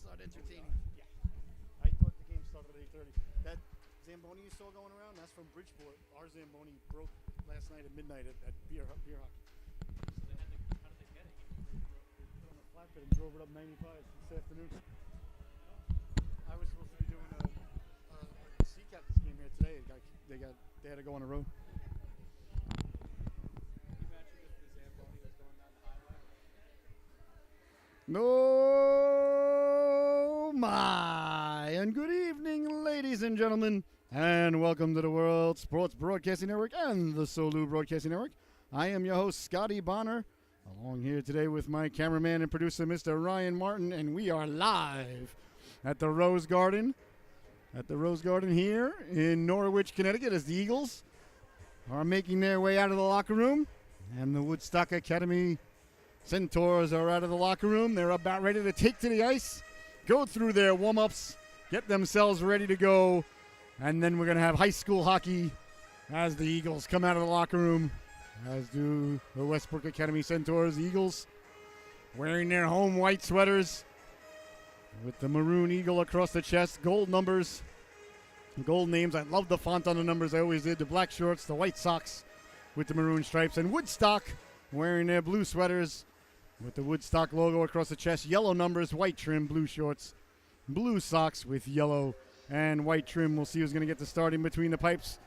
start entertaining. Yeah. I thought the game started at 8:30. That Zamboni you saw going around, that's from Bridgeport. Our Zamboni broke last night at midnight at Beer Hut. So how did they get it? They put on a flatbed and drove it up 95 this afternoon. I was supposed to be doing a CIAC game here today. They had to go on the road. Can you imagine if the Zamboni was going down the highway? No, my, and good evening, ladies and gentlemen, and welcome to the World Sports Broadcasting Network and the Solu Broadcasting Network. I am your host, Scotty Bonner, along here today with my cameraman and producer, Mr. Ryan Martin, and we are live at the Rose Garden. At the Rose Garden here in Norwich, Connecticut, as the Eagles are making their way out of the locker room, and the Woodstock Academy Centaurs are out of the locker room. They're about ready to take to the ice, go through their warm-ups, get themselves ready to go, and then we're going to have high school hockey as the Eagles come out of the locker room, as do the Westbrook Academy Centaurs. The Eagles wearing their home white sweaters with the maroon eagle across the chest, gold numbers, gold names. I love the font on the numbers. I always did. The black shorts, the white socks with the maroon stripes, and Woodstock wearing their blue sweaters with the Woodstock logo across the chest, yellow numbers, white trim, blue shorts, blue socks with yellow and white trim. We'll see who's going to get the start in between the pipes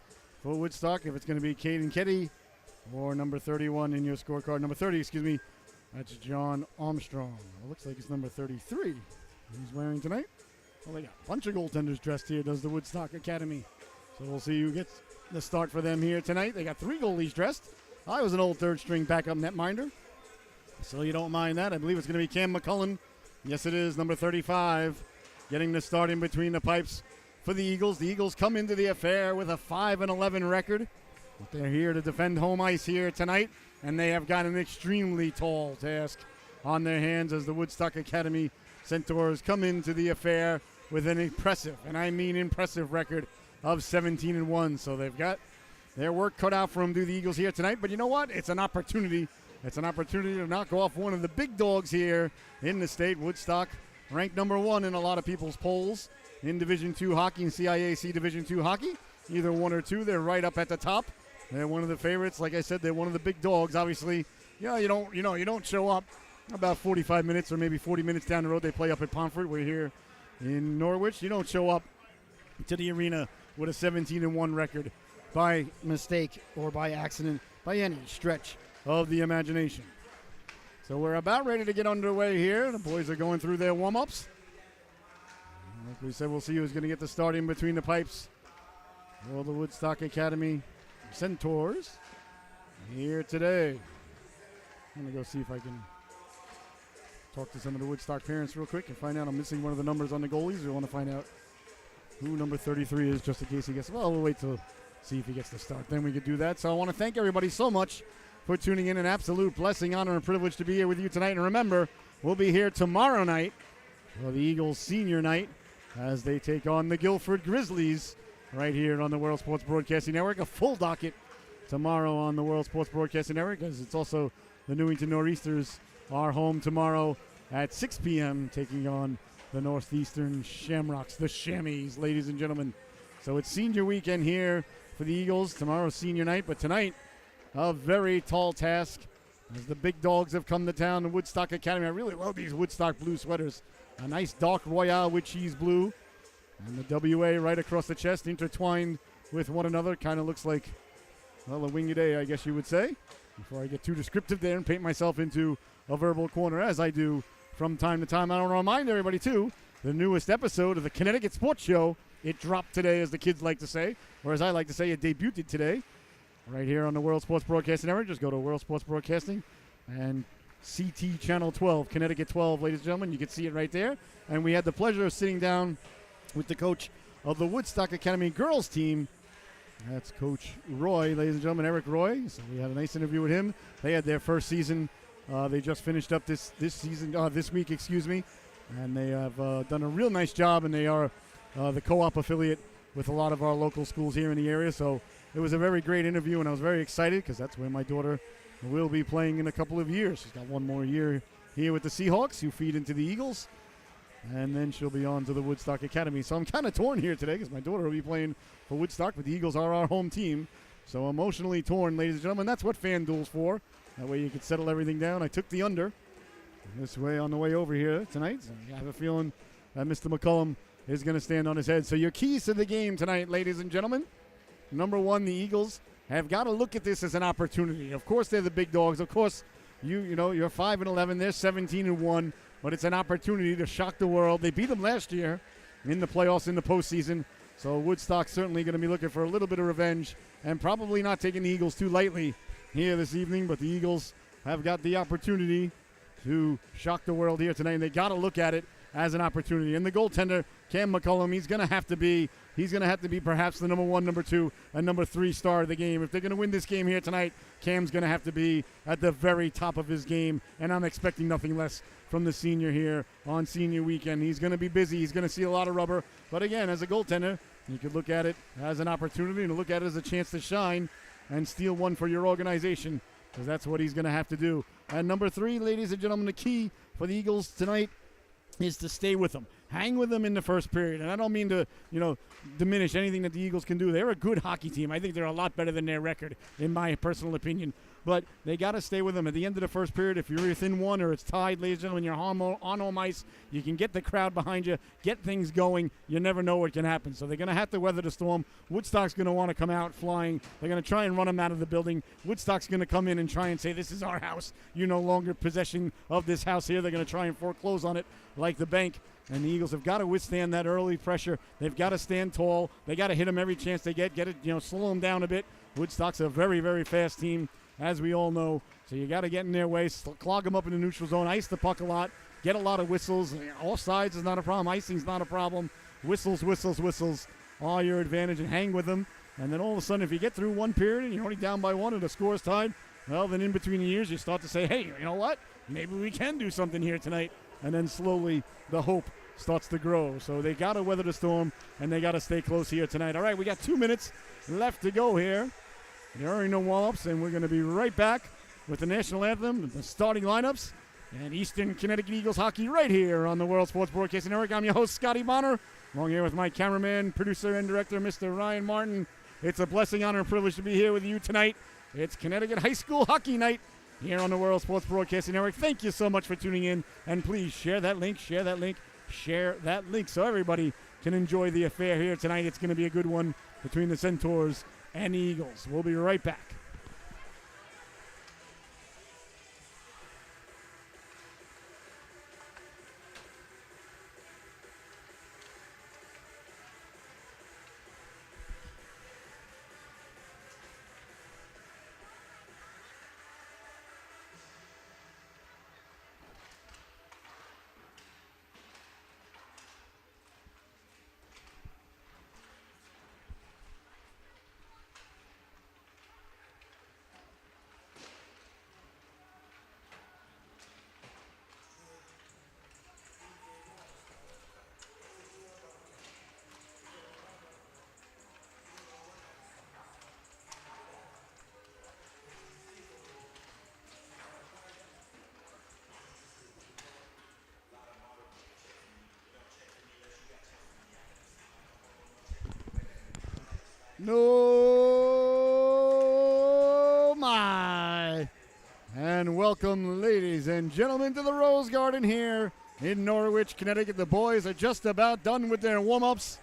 for Woodstock, if it's going to be Caden Ketty or number 31 in your scorecard. Number 30, excuse me, that's John Armstrong. It looks like it's number 33 he's wearing tonight. Well, they got a bunch of goaltenders dressed here, does the Woodstock Academy. So we'll see who gets the start for them here tonight. They got 3 goalies dressed. I was an old third-string backup netminder, so you don't mind that. I believe it's going to be Cam McCullen. Yes, it is, number 35, getting the start in between the pipes for the Eagles. The Eagles come into the affair with a 5-11 record. But they're here to defend home ice here tonight, and they have got an extremely tall task on their hands as the Woodstock Academy Centaurs come into the affair with an impressive, and I mean impressive, record of 17-1. So they've got their work cut out for them, do the Eagles here tonight. But you know what? It's an opportunity. It's an opportunity to knock off one of the big dogs here in the state. Woodstock ranked number 1 in a lot of people's polls in Division II hockey and CIAC Division II hockey. Either 1 or 2, they're right up at the top. They're one of the favorites. Like I said, they're one of the big dogs. Obviously, you don't show up about 45 minutes or maybe 40 minutes down the road. They play up at Pomfret. We're here in Norwich. You don't show up to the arena with a 17-1 record by mistake or by accident, by any stretch of the imagination. So we're about ready to get underway here. The boys are going through their warm-ups. Like we said, we'll see who's going to get the start in between the pipes. Well, the Woodstock Academy Centaurs here today. I'm going to go see if I can talk to some of the Woodstock parents real quick and find out. I'm missing one of the numbers on the goalies. We want to find out who number 33 is, just in case he gets. Well, we'll wait till see if he gets the start. Then we could do that. So I want to thank everybody so much for tuning in. An absolute blessing, honor, and privilege to be here with you tonight. And remember, we'll be here tomorrow night for the Eagles senior night as they take on the Guilford Grizzlies right here on the World Sports Broadcasting Network. A full docket tomorrow on the World Sports Broadcasting Network, as it's also the Newington Nor'easters are home tomorrow at 6 p.m. taking on the Northeastern Shamrocks, the Shammies, ladies and gentlemen. So it's senior weekend here for the Eagles. Tomorrow's senior night, but tonight a very tall task as the big dogs have come to town. The Woodstock Academy, I really love these Woodstock blue sweaters. A nice dark royale with cheese blue, and the WA right across the chest, intertwined with one another. Kind of looks like, well, a winged A, I guess you would say, before I get too descriptive there and paint myself into a verbal corner, as I do from time to time. I want to remind everybody, too, the newest episode of the Connecticut Sports Show, it dropped today, as the kids like to say, or as I like to say, it debuted today, right here on the World Sports Broadcasting Network. Just go to World Sports Broadcasting and CT Channel 12, Connecticut 12, ladies and gentlemen. You can see it right there. And we had the pleasure of sitting down with the coach of the Woodstock Academy girls team. That's Coach Roy, ladies and gentlemen, Eric Roy. So we had a nice interview with him. They had their first season. They just finished up this week, and they have done a real nice job, and they are the co-op affiliate with a lot of our local schools here in the area. So it was a very great interview, and I was very excited because that's where my daughter will be playing in a couple of years. She's got one more year here with the Seahawks, who feed into the Eagles. and then she'll be on to the Woodstock Academy. So I'm kind of torn here today because my daughter will be playing for Woodstock, but the Eagles are our home team. So emotionally torn, ladies and gentlemen. That's what FanDuel's for. That way you can settle everything down. I took the under this way on the way over here tonight. So I have a feeling that Mr. McCullum is going to stand on his head. So your keys to the game tonight, ladies and gentlemen. Number one, the Eagles have got to look at this as an opportunity. Of course, they're the big dogs. Of course, you know, you're 5-11. They're 17-1. But it's an opportunity to shock the world. They beat them last year in the playoffs in the postseason. So Woodstock's certainly going to be looking for a little bit of revenge and probably not taking the Eagles too lightly here this evening. But the Eagles have got the opportunity to shock the world here tonight, and they got to look at it as an opportunity. And the goaltender, Cam McCullum, he's going to have to be perhaps the number 1, number 2, and number 3 star of the game. If they're going to win this game here tonight, Cam's going to have to be at the very top of his game, and I'm expecting nothing less from the senior here on senior weekend. He's going to be busy. He's going to see a lot of rubber. But again, as a goaltender, you could look at it as an opportunity and look at it as a chance to shine and steal one for your organization, because that's what he's going to have to do. And number 3, ladies and gentlemen, the key for the Eagles tonight is to stay with them. Hang with them in the first period. And I don't mean to, diminish anything that the Eagles can do. They're a good hockey team. I think they're a lot better than their record, in my personal opinion. But they got to stay with them. At the end of the first period, if you're within one or it's tied, ladies and gentlemen, you're on home ice, you can get the crowd behind you, get things going. You never know what can happen. So they're going to have to weather the storm. Woodstock's going to want to come out flying. They're going to try and run them out of the building. Woodstock's going to come in and try and say, this is our house. You're no longer possession of this house here. They're going to try and foreclose on it like the bank. And the Eagles have got to withstand that early pressure. They've got to stand tall. They got to hit them every chance they get it, slow them down a bit. Woodstock's a very, very fast team, as we all know. So you got to get in their way, clog them up in the neutral zone, ice the puck a lot, get a lot of whistles. Offsides is not a problem. Icing's not a problem. Whistles are your advantage, and hang with them. And then all of a sudden, if you get through one period and you're only down by 1 and the score's tied, well, then in between the years, you start to say, hey, you know what? Maybe we can do something here tonight. And then slowly the hope starts to grow. So they got to weather the storm, and they got to stay close here tonight. All right, we got 2 minutes left to go here. There are no warm-ups, and we're going to be right back with the national anthem, the starting lineups, and Eastern Connecticut Eagles hockey right here on the World Sports Broadcasting Network. I'm your host, Scotty Bonner, along here with my cameraman, producer, and director, Mr. Ryan Martin. It's a blessing, honor, and privilege to be here with you tonight. It's Connecticut High School Hockey Night here on the World Sports Broadcasting Network. Thank you so much for tuning in, and please share that link, so everybody can enjoy the affair here tonight. It's going to be a good one between the Centaurs and the Eagles. We'll be right back. No, my. And welcome, ladies and gentlemen, to the Rose Garden here in Norwich, Connecticut. The boys are just about done with their warm-ups.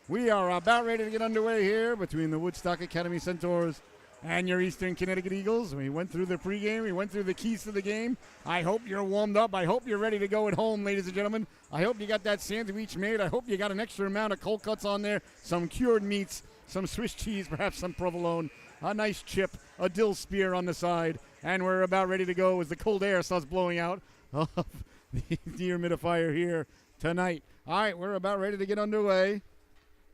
We are about ready to get underway here between the Woodstock Academy Centaurs and your Eastern Connecticut Eagles. We went through the pregame. We went through the keys to the game. I hope you're warmed up. I hope you're ready to go at home, ladies and gentlemen. I hope you got that sandwich made. I hope you got an extra amount of cold cuts on there, some cured meats, some Swiss cheese, perhaps some provolone, a nice chip, a dill spear on the side, and we're about ready to go as the cold air starts blowing out of the dehumidifier here tonight. All right, we're about ready to get underway.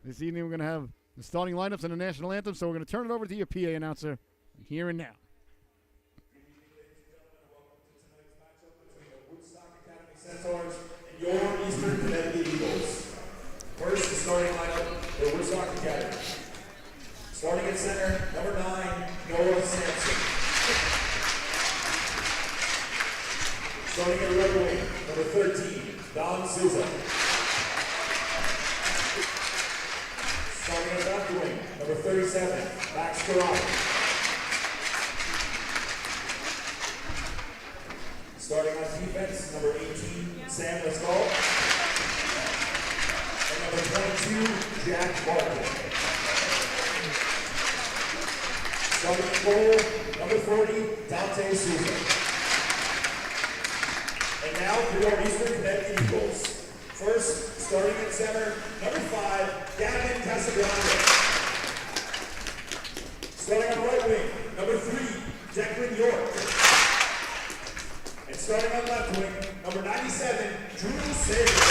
This evening we're going to have the starting lineups and the national anthem, so we're going to turn it over to your PA announcer here and now. Centaurs and your Eastern Connecticut Eagles. First, the starting lineup, the Woodstock Academy. Starting at center, number 9, Noah Sampson. Starting at red wing, number 13, Don Souza. Starting on left wing, number 37, Max Carrano. Starting on defense, number 18, Sam Lascaux. And number 22, Jack Barker. Starting in goal, number 40, Dante Souza. And now for your Eastern Connecticut Eagles. First, starting in center, number 5, Gavin Casagrande. Starting on right wing, number 3, Declan York. And starting on left wing, number 97, Drew Sager.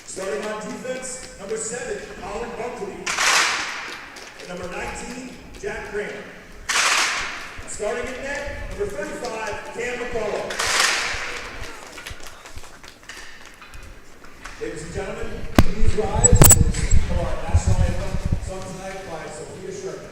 Starting on defense, number 7, Colin Buckley. And number 19, Jack Kramer. Starting in net, number 35, Cam McCullough. Ladies and gentlemen, please rise for our national anthem sung tonight by Sophia Sherman.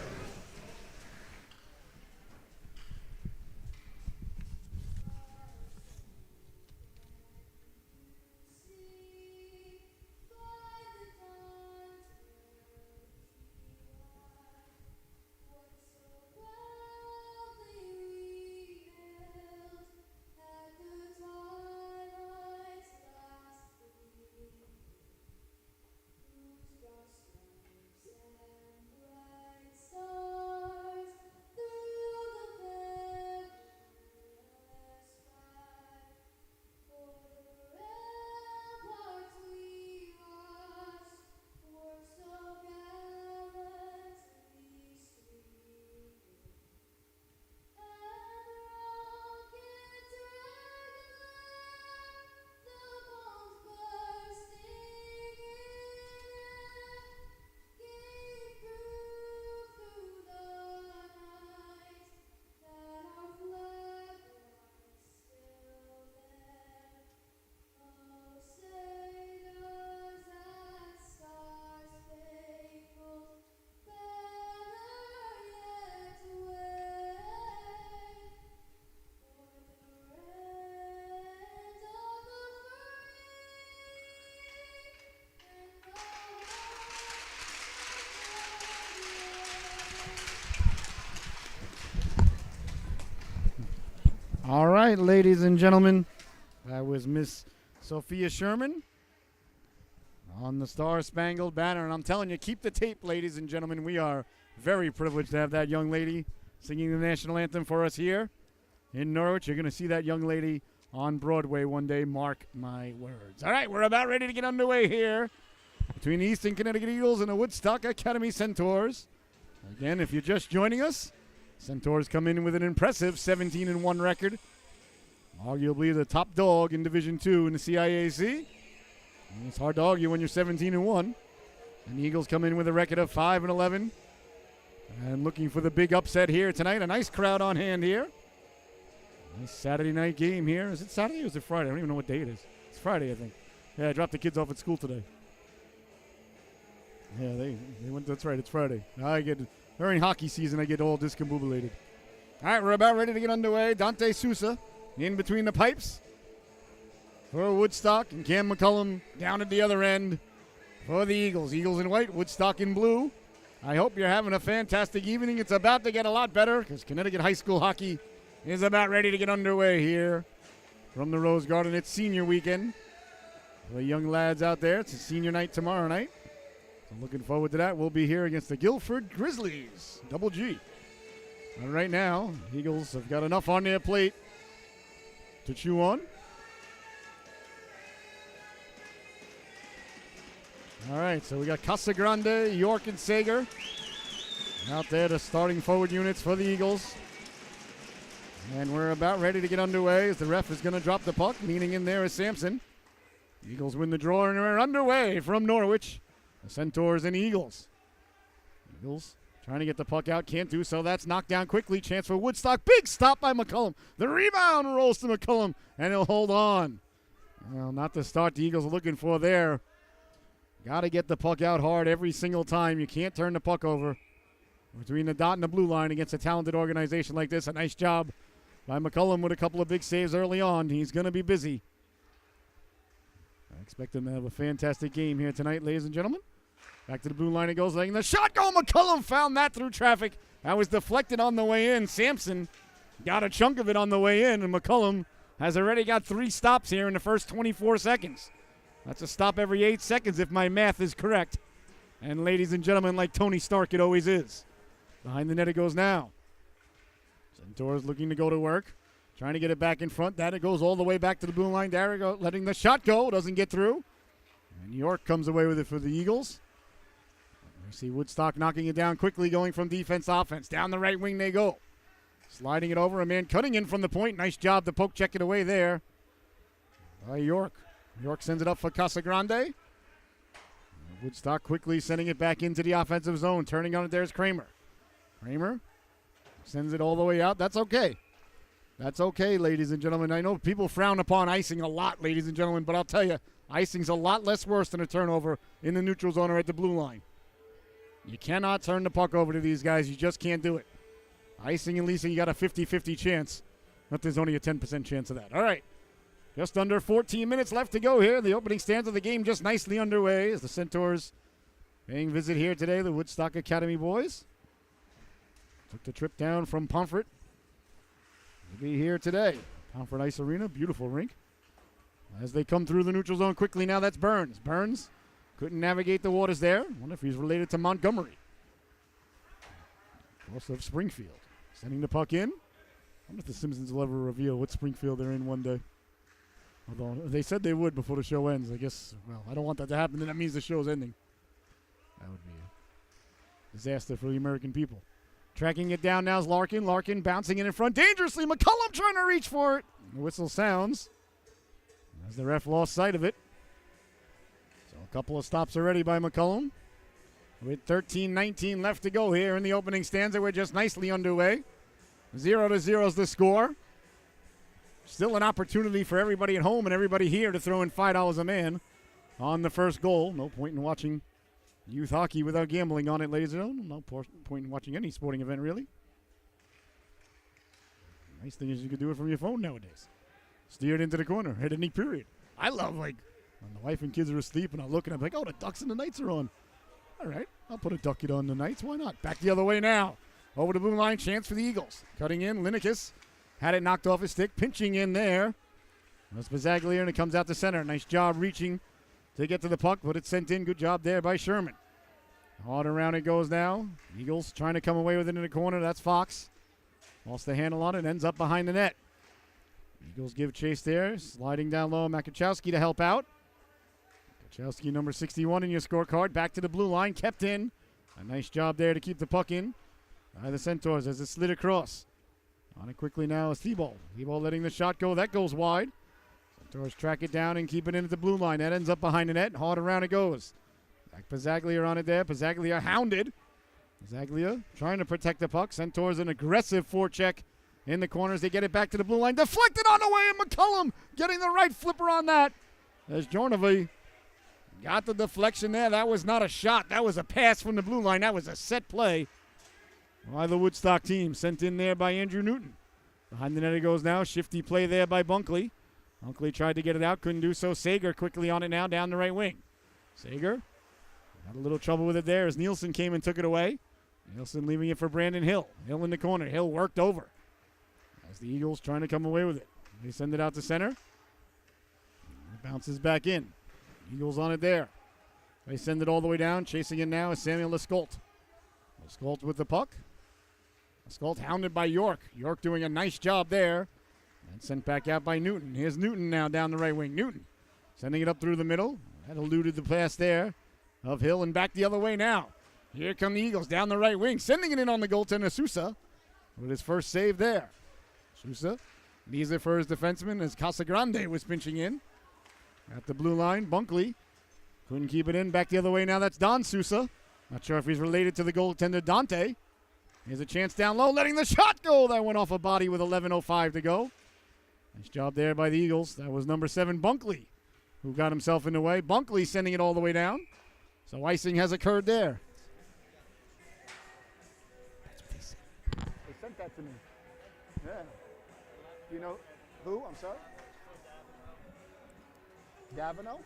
All right, ladies and gentlemen, that was Miss Sophia Sherman on the Star Spangled Banner. And I'm telling you, keep the tape, ladies and gentlemen. We are very privileged to have that young lady singing the national anthem for us here in Norwich. You're going to see that young lady on Broadway one day, mark my words. All right, we're about ready to get underway here between the Eastern Connecticut Eagles and the Woodstock Academy Centaurs. Again, if you're just joining us, Centaurs come in with an impressive 17-1 record, arguably the top dog in Division II in the CIAC. And it's hard to argue when you're 17-1. And the Eagles come in with a record of 5-11, and looking for the big upset here tonight. A nice crowd on hand here. Nice Saturday night game here. Is it Saturday or is it Friday? I don't even know what day it is. It's Friday, I think. Yeah, I dropped the kids off at school today. Yeah, they went. That's right. It's Friday. During hockey season, I get all discombobulated. All right, we're about ready to get underway. Dante Sousa in between the pipes for Woodstock, and Cam McCullum down at the other end for the Eagles. Eagles in white, Woodstock in blue. I hope you're having a fantastic evening. It's about to get a lot better because Connecticut high school hockey is about ready to get underway here from the Rose Garden. It's senior weekend for the young lads out there. It's a senior night tomorrow night. I'm looking forward to that. We'll be here against the Guilford Grizzlies, Double G. And right now, Eagles have got enough on their plate to chew on. All right, so we got Casagrande, York, and Sager out there, the starting forward units for the Eagles. And we're about ready to get underway as the ref is going to drop the puck. Leaning in there is Sampson. Eagles win the draw and are underway from Norwich. The Centaurs and Eagles. Eagles trying to get the puck out, can't do so. That's knocked down quickly. Chance for Woodstock. Big stop by McCullum. The rebound rolls to McCullum, and he'll hold on. Well, not the start the Eagles are looking for there. Got to get the puck out hard every single time. You can't turn the puck over. Between the dot and the blue line against a talented organization like this, a nice job by McCullum with a couple of big saves early on. He's going to be busy. I expect him to have a fantastic game here tonight, ladies and gentlemen. Back to the blue line it goes, letting the shot go. McCullum found that through traffic. That was deflected on the way in. Sampson got a chunk of it on the way in, and McCullum has already got 3 stops here in the first 24 seconds. That's a stop every 8 seconds if my math is correct. And ladies and gentlemen, like Tony Stark, it always is. Behind the net it goes now. Centaurs looking to go to work. Trying to get it back in front. That it goes all the way back to the blue line. There we go, letting the shot go. Doesn't get through. And York comes away with it for the Eagles. We see Woodstock knocking it down quickly, going from defense to offense. Down the right wing they go. Sliding it over. A man cutting in from the point. Nice job to poke check it away there by York. York sends it up for Casagrande. Woodstock quickly sending it back into the offensive zone. Turning on it, there's Kramer. Kramer sends it all the way out. That's okay. That's okay, ladies and gentlemen. I know people frown upon icing a lot, ladies and gentlemen, but I'll tell you, icing's a lot less worse than a turnover in the neutral zone or at the blue line. You cannot turn the puck over to these guys. You just can't do it. Icing and leasing, you got a 50-50 chance. But there's only a 10% chance of that. All right. Just under 14 minutes left to go here. The opening stanza of the game just nicely underway as the Centaurs paying visit here today, the Woodstock Academy boys. Took the trip down from Pomfret. They'll be here today. Pomfret Ice Arena, beautiful rink. As they come through the neutral zone quickly now, that's Burns. Burns couldn't navigate the waters there. Wonder if he's related to Montgomery. Also of Springfield. Sending the puck in. I wonder if the Simpsons will ever reveal what Springfield they're in one day. Although they said they would before the show ends. I guess, well, I don't want that to happen. Then that means the show's ending. That would be a disaster for the American people. Tracking it down now is Larkin. Larkin bouncing in front dangerously. McCullum trying to reach for it. The whistle sounds as the ref lost sight of it. So a couple of stops already by McCullum. With 13-19 left to go here in the opening stanza, we're just nicely underway. 0-0 is the score. Still an opportunity for everybody at home and everybody here to throw in $5 a man on the first goal. No point in watching youth hockey without gambling on it, ladies and gentlemen. No point in watching any sporting event, really. Nice thing is you can do it from your phone nowadays. Steer it into the corner at any period. I love, like, when the wife and kids are asleep and I look and I'm like, oh, the Ducks and the Knights are on. All right, I'll put a ducket on the Knights. Why not? Back the other way now. Over the blue line, chance for the Eagles. Cutting in, Linekas had it knocked off his stick. Pinching in there. That's Bazzaglier, and it comes out to center. Nice job reaching to get to the puck, but it's sent in. Good job there by Sherman. Hard around it goes now. Eagles trying to come away with it in the corner. That's Fox. Lost the handle on it, ends up behind the net. Eagles give chase there. Sliding down low, Makachowski to help out. Makachowski, number 61 in your scorecard. Back to the blue line, kept in. A nice job there to keep the puck in by the Centaurs as it slid across. On it quickly now is Thibault. Thibault letting the shot go. That goes wide. Centaurs track it down and keep it in at the blue line. That ends up behind the net. Hard around it goes. Back Bazzaglier on it there. Bazzaglier hounded. Bazzaglier trying to protect the puck. Centaurs an aggressive forecheck in the corners. They get it back to the blue line. Deflected on the way, and McCullum getting the right flipper on that. As Jornovi got the deflection there. That was not a shot. That was a pass from the blue line. That was a set play by the Woodstock team. Sent in there by Andrew Newton. Behind the net it goes now. Shifty play there by Bunkley. Bunkley tried to get it out. Couldn't do so. Sager quickly on it now down the right wing. Sager had a little trouble with it there as Nielsen came and took it away. Nielsen leaving it for Brandon Hill. Hill in the corner. Hill worked over. As the Eagles trying to come away with it. They send it out to center. It bounces back in. Eagles on it there. They send it all the way down. Chasing it now is Samuel Lescault. Lescault with the puck. Lescault hounded by York. York doing a nice job there. And sent back out by Newton. Here's Newton now down the right wing. Newton sending it up through the middle. That eluded the pass there of Hill and back the other way now. Here come the Eagles down the right wing. Sending it in on the goaltender, Sousa, with his first save there. Sousa needs it for his defenseman as Casagrande was pinching in. At the blue line, Bunkley couldn't keep it in. Back the other way now. That's Don Sousa. Not sure if he's related to the goaltender Dante. Here's a chance down low, letting the shot go. That went off a body with 11:05 to go. Nice job there by the Eagles. That was number 7, Bunkley, who got himself in the way. Bunkley sending it all the way down. So icing has occurred there. That's what they said. They sent that to me. Yeah. Do you know who? I'm sorry? Davino?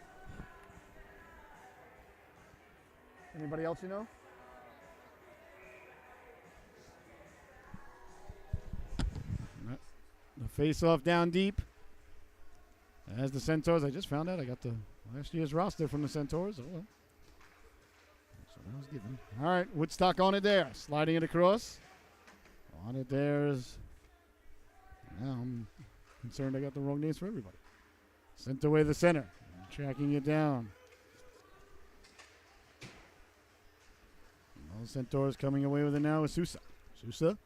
Anybody else you know? The face-off down deep. As the Centaurs, I just found out I got the last year's roster from the Centaurs. Oh, well. That's what I was given. All right, Woodstock on it there. Sliding it across. On it there is... Now I'm concerned I got the wrong names for everybody. Sent away the center. Tracking it down. Those Centaurs coming away with it now is Sousa. Sousa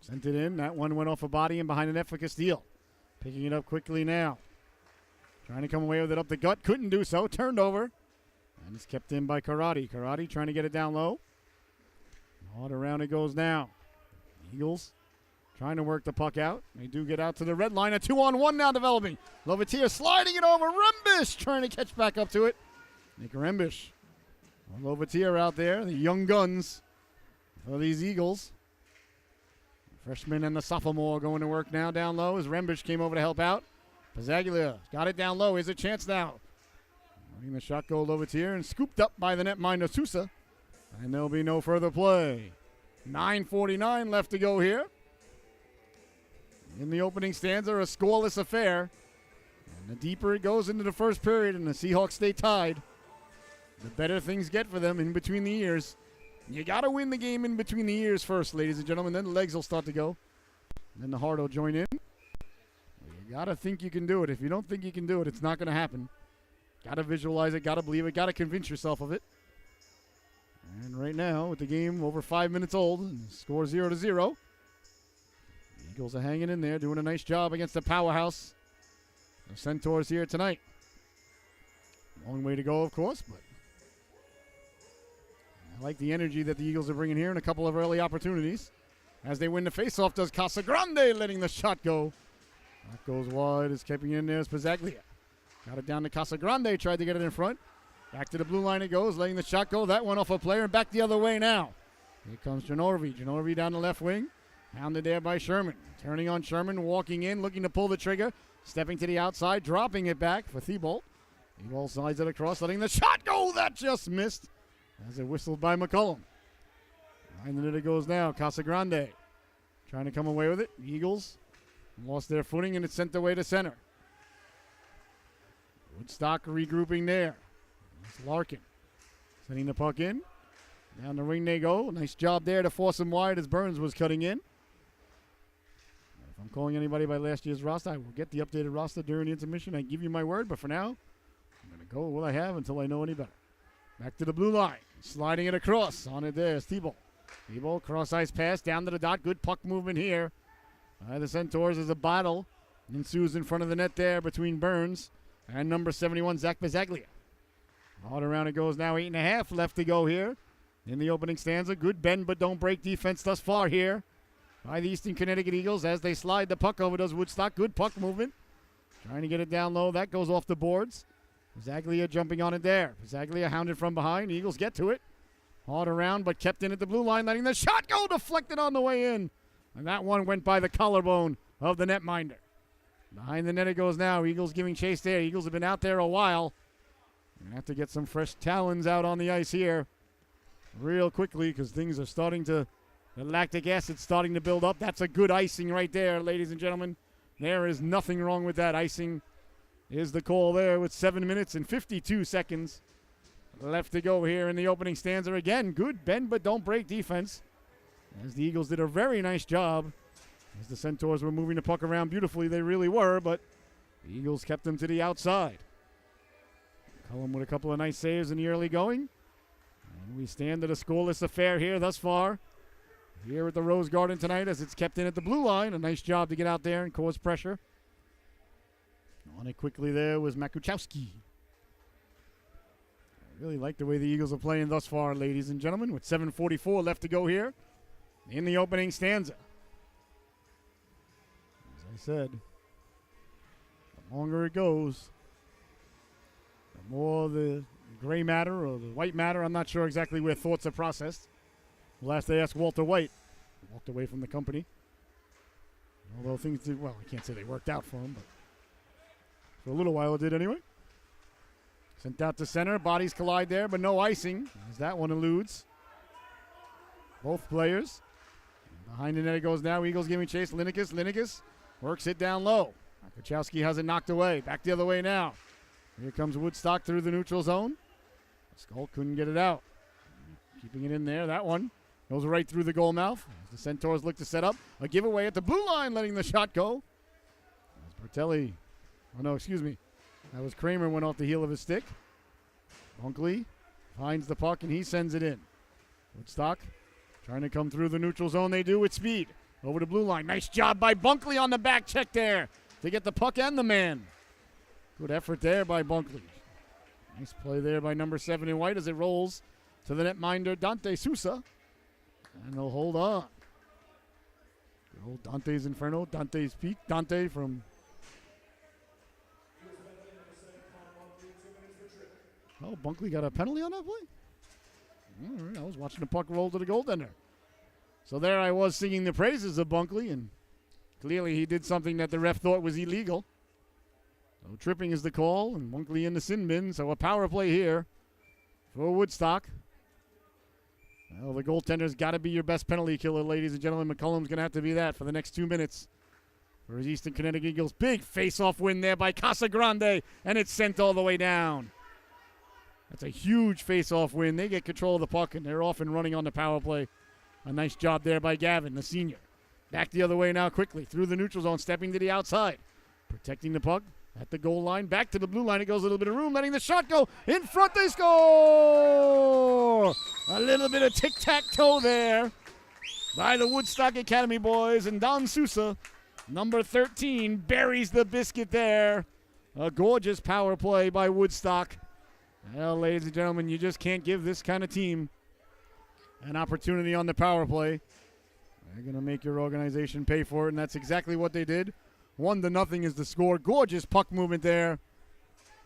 sent it in. That one went off a body and behind the net for Castile. Picking it up quickly now. Trying to come away with it up the gut. Couldn't do so. Turned over. And it's kept in by Karate. Karate trying to get it down low. Hard around it goes now. Eagles trying to work the puck out. They do get out to the red line. A 2-on-1 now developing. Lovatier sliding it over. Rembish trying to catch back up to it. Nick Rembish. Lovatier out there. The young guns for these Eagles. The freshman and the sophomore going to work now down low as Rembish came over to help out. Pizzaglia got it down low. Here's a chance now. Letting the shot go Lovatier and scooped up by the netminder Sousa. And there'll be no further play. 9:49 left to go here. In the opening stanza, a scoreless affair. And the deeper it goes into the first period and the Seahawks stay tied, the better things get for them in between the ears. You got to win the game in between the ears first, ladies and gentlemen. Then the legs will start to go. And then the heart will join in. You got to think you can do it. If you don't think you can do it, it's not going to happen. Got to visualize it. Got to believe it. Got to convince yourself of it. And right now, with the game over 5 minutes old, and score 0-0, the Eagles are hanging in there, doing a nice job against the powerhouse. The Centaurs here tonight. Long way to go, of course, but I like the energy that the Eagles are bringing here and a couple of early opportunities. As they win the faceoff, does Casagrande letting the shot go. That goes wide. Is keeping in there is Pizzaglia. Got it down to Casagrande. Tried to get it in front. Back to the blue line it goes. Letting the shot go. That went off a player and back the other way now. Here comes Janorvi. Janorvi down the left wing. Hounded there by Sherman. Turning on Sherman. Walking in. Looking to pull the trigger. Stepping to the outside. Dropping it back for Thibault. Thibault slides it across. Letting the shot go. That just missed. As it whistled by McCullum. Behind the net it goes now. Casagrande trying to come away with it. Eagles lost their footing and it's sent away to center. Woodstock regrouping there. It's Larkin sending the puck in. Down the ring they go. Nice job there to force him wide as Burns was cutting in. If I'm calling anybody by last year's roster, I will get the updated roster during the intermission. I give you my word, but for now, I'm going to go with what I have until I know any better. Back to the blue line. Sliding it across. On it there is Thibault. Thibault, cross-ice pass down to the dot. Good puck movement here. The Centaurs as a battle ensues in front of the net there between Burns and number 71, Zach Pizzaglia. All around it goes now. 8.5 left to go here in the opening stanza. Good bend but don't break defense thus far here by the Eastern Connecticut Eagles as they slide the puck over. Does Woodstock. Good puck movement. Trying to get it down low. That goes off the boards. Pizzaglia jumping on it there. Pizzaglia hounded from behind. Eagles get to it. Hard around, but kept in at the blue line, letting the shot go. Deflected on the way in. And that one went by the collarbone of the netminder. Behind the net it goes now. Eagles giving chase there. Eagles have been out there a while. Going to have to get some fresh talons out on the ice here real quickly because things are starting to, the lactic acid starting to build up. That's a good icing right there, ladies and gentlemen. There is nothing wrong with that icing. Is the call there with 7 minutes and 52 seconds left to go here in the opening stanza. Again, good bend but don't break defense as the Eagles did a very nice job as the Centaurs were moving the puck around beautifully. They really were, but the Eagles kept them to the outside. Cullum with a couple of nice saves in the early going. And we stand at a scoreless affair here thus far here at the Rose Garden tonight as it's kept in at the blue line. A nice job to get out there and cause pressure. On it quickly there was Makuchowski. I really like the way the Eagles are playing thus far, ladies and gentlemen, with 7:44 left to go here in the opening stanza. As I said, the longer it goes, the more the gray matter or the white matter, I'm not sure exactly where thoughts are processed. Last they asked Walter White, who walked away from the company. Although things did, well, I can't say they worked out for him, but for a little while it did anyway. Sent out to center. Bodies collide there, but no icing as that one eludes both players. Behind the net it goes now. Eagles giving chase. Linekas works it down low. Kachowski has it knocked away. Back the other way now. Here comes Woodstock through the neutral zone. Skull couldn't get it out. Keeping it in there. That one goes right through the goal mouth. As the Centaurs look to set up a giveaway at the blue line, letting the shot go. As Bertelli, oh no, excuse me. That was Kramer, went off the heel of his stick. Bunkley finds the puck and he sends it in. Woodstock trying to come through the neutral zone. They do with speed. Over the blue line. Nice job by Bunkley on the back check there to get the puck and the man. Good effort there by Bunkley. Nice play there by number 7 in white as it rolls to the netminder Dante Sousa. And they'll hold on. Good old Dante's Inferno. Dante's Peak. Dante from... Oh, Bunkley got a penalty on that play? All right, I was watching the puck roll to the goaltender. So there I was singing the praises of Bunkley, and clearly he did something that the ref thought was illegal. So tripping is the call, and Bunkley in the sin bin. So a power play here for Woodstock. Well, the goaltender's got to be your best penalty killer, ladies and gentlemen. McCullum's going to have to be that for the next 2 minutes for his Eastern Connecticut Eagles. Big face-off win there by Casagrande, and it's sent all the way down. That's a huge face-off win. They get control of the puck, and they're off and running on the power play. A nice job there by Gavin, the senior. Back the other way now quickly through the neutral zone, stepping to the outside. Protecting the puck at the goal line. Back to the blue line. It goes a little bit of room, letting the shot go. In front, they score! A little bit of tic-tac-toe there by the Woodstock Academy boys. And Don Sousa, number 13, buries the biscuit there. A gorgeous power play by Woodstock. Well, ladies and gentlemen, you just can't give this kind of team an opportunity on the power play. They're going to make your organization pay for it, and that's exactly what they did. 1-0 is the score. Gorgeous puck movement there.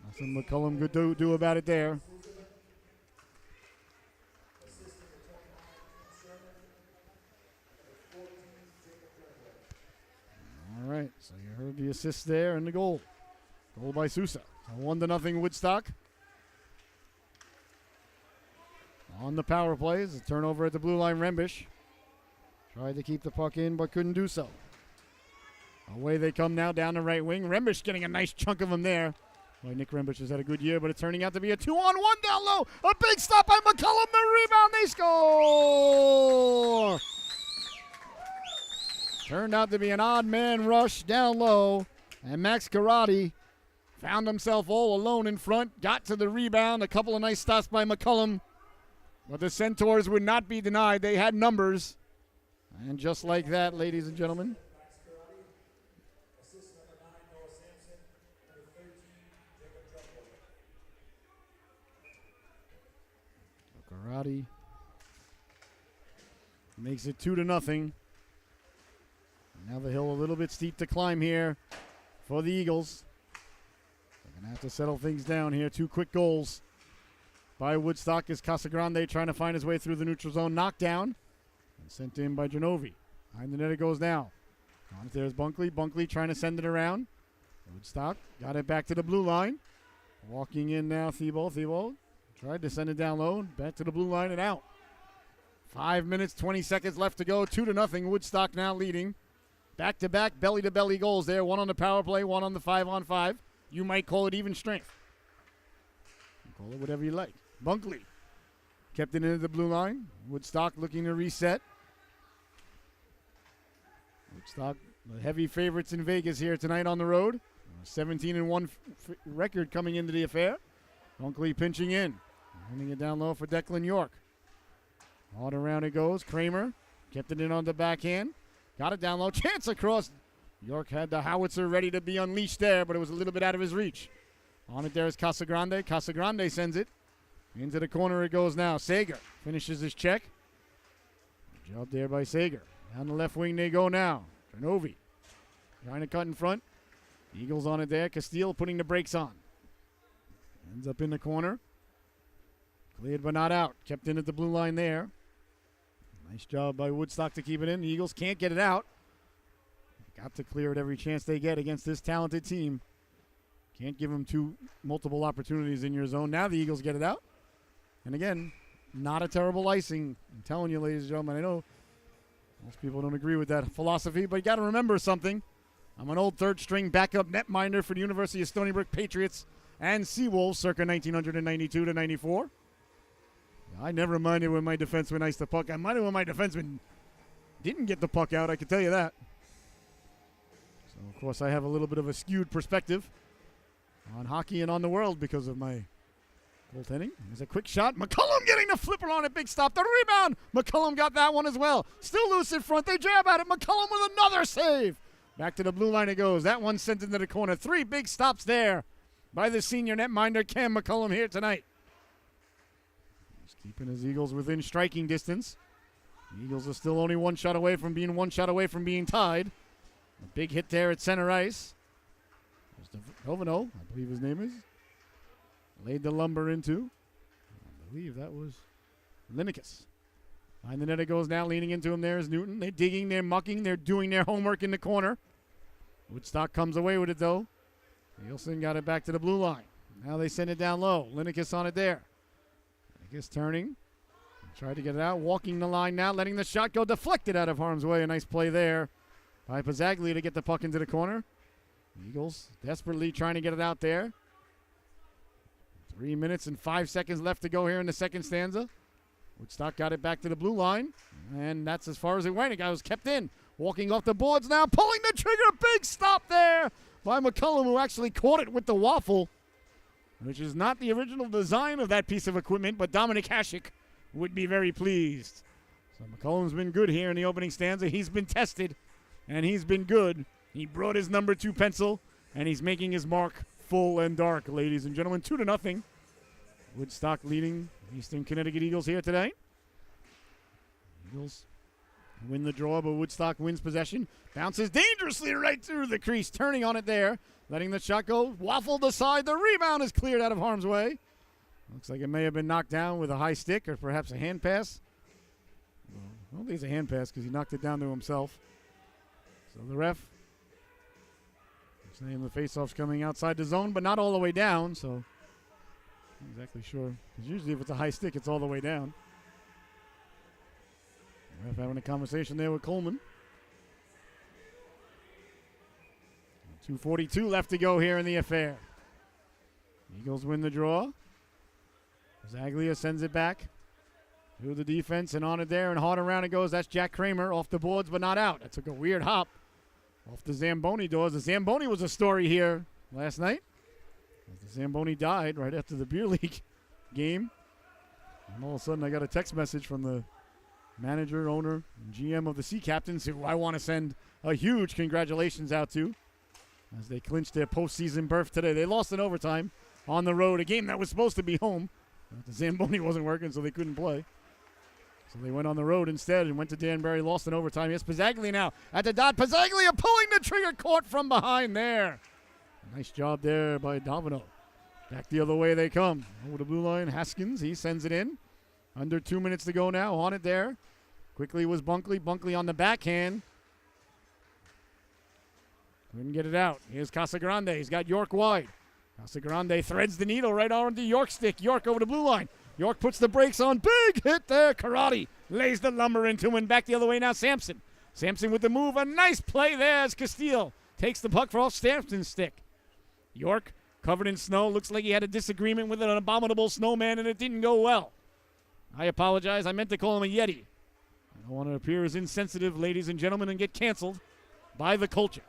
Nothing McCullum could do about it there. All right, so you heard the assist there and the goal. Goal by Sousa. So 1-0 Woodstock. On the power plays, a turnover at the blue line. Rembish tried to keep the puck in, but couldn't do so. Away they come now down the right wing. Rembish getting a nice chunk of them there. Well, Nick Rembish has had a good year, but it's turning out to be a 2-on-1 down low. A big stop by McCullum. The rebound, they score! Turned out to be an odd man rush down low, and Max Karate found himself all alone in front. Got to the rebound. A couple of nice stops by McCullum. But the Centaurs would not be denied. They had numbers. And just like that, ladies and gentlemen. Karate makes it 2-0. Now the hill a little bit steep to climb here for the Eagles. They're going to have to settle things down here. 2 quick goals by Woodstock as Casagrande trying to find his way through the neutral zone. Knocked down and sent in by Genovi. Behind the net it goes now. On it there's Bunkley. Bunkley trying to send it around. Woodstock got it back to the blue line. Walking in now Thibault. Thibault tried to send it down low. Back to the blue line and out. 5 minutes, 20 seconds left to go. 2-0. Woodstock now leading. Back-to-back belly-to-belly goals there. One on the power play, one on the 5-on-5. You might call it even strength. Call it whatever you like. Bunkley kept it into the blue line. Woodstock looking to reset. Woodstock, the heavy favorites in Vegas here tonight on the road. 17-1 record coming into the affair. Bunkley pinching in. Running it down low for Declan York. On around it goes. Kramer kept it in on the backhand. Got it down low. Chance across. York had the howitzer ready to be unleashed there, but it was a little bit out of his reach. On it there is Casagrande. Casagrande sends it. Into the corner it goes now. Sager finishes his check. Good job there by Sager. Down the left wing they go now. Genovi trying to cut in front. Eagles on it there. Castile putting the brakes on. Ends up in the corner. Cleared but not out. Kept in at the blue line there. Nice job by Woodstock to keep it in. The Eagles can't get it out. Got to clear it every chance they get against this talented team. Can't give them multiple opportunities in your zone. Now the Eagles get it out. And again, not a terrible icing. I'm telling you, ladies and gentlemen, I know most people don't agree with that philosophy, but you got to remember something. I'm an old third-string backup netminder for the University of Stony Brook Patriots and Seawolves circa 1992 to 94. I never minded when my defenseman iced the puck. I minded when my defenseman didn't get the puck out, I can tell you that. So, of course, I have a little bit of a skewed perspective on hockey and on the world because of my goaltending. There's a quick shot. McCullum getting the flipper on it. Big stop. The rebound. McCullum got that one as well. Still loose in front. They jab at it. McCullum with another save. Back to the blue line it goes. That one sent into the corner. 3 big stops there by the senior netminder, Cam McCullum, here tonight. He's keeping his Eagles within striking distance. The Eagles are still only one shot away from being tied. A big hit there at center ice. There's Dovino, I believe his name is. Laid the lumber into. I believe that was Linicus. Behind the net it goes now, leaning into him. There's Newton. They're digging, they're mucking, they're doing their homework in the corner. Woodstock comes away with it, though. Nielsen got it back to the blue line. Now they send it down low. Linicus on it there. Linicus turning. Tried to get it out. Walking the line now, letting the shot go. Deflected out of harm's way. A nice play there by Pizzaglia to get the puck into the corner. Eagles desperately trying to get it out there. 3 minutes and 5 seconds left to go here in the second stanza. Woodstock got it back to the blue line, and that's as far as it went. The guy was kept in. Walking off the boards now, pulling the trigger. Big stop there by McCullum, who actually caught it with the waffle, which is not the original design of that piece of equipment, but Dominic Hasek would be very pleased. So McCullum's been good here in the opening stanza. He's been tested, and he's been good. He brought his number 2 pencil, and he's making his mark full and dark, ladies and gentlemen. 2-0. Woodstock leading Eastern Connecticut Eagles here today. Eagles win the draw, but Woodstock wins possession. Bounces dangerously right through the crease, turning on it there. Letting the shot go, waffled aside. The rebound is cleared out of harm's way. Looks like it may have been knocked down with a high stick or perhaps a hand pass. Well, I don't think it's a hand pass because he knocked it down to himself. So the ref saying the faceoff's coming outside the zone, but not all the way down, so not exactly sure. Because usually if it's a high stick, it's all the way down. The ref having a conversation there with Coleman. 2:42 left to go here in the affair. Eagles win the draw. Zaglia sends it back through the defense and on it there, and hard around it goes. That's Jack Kramer off the boards, but not out. That took a weird hop off the Zamboni doors. The Zamboni was a story here last night. The Zamboni died right after the beer league game. And all of a sudden I got a text message from the manager, owner, and GM of the Sea Captains, who I want to send a huge congratulations out to as they clinched their postseason berth today. They lost in overtime on the road, a game that was supposed to be home. But the Zamboni wasn't working, so they couldn't play. So they went on the road instead and went to Danbury, lost in overtime. Yes, Pizzaglia now at the dot. Pizzaglia pulling the trigger, caught from behind there. Nice job there by Domino. Back the other way they come. Over the blue line, Haskins, he sends it in. Under 2 minutes to go now, on it there. Quickly was Bunkley. Bunkley on the backhand. Couldn't get it out. Here's Casagrande. He's got York wide. Casagrande threads the needle right onto York's stick. York over the blue line. York puts the brakes on. Big hit there. Karate lays the lumber into him. And back the other way now, Sampson. Sampson with the move. A nice play there as Castile takes the puck for off Sampson's stick. York covered in snow. Looks like he had a disagreement with an abominable snowman, and it didn't go well. I apologize. I meant to call him a Yeti. I don't want to appear as insensitive, ladies and gentlemen, and get canceled by the culture.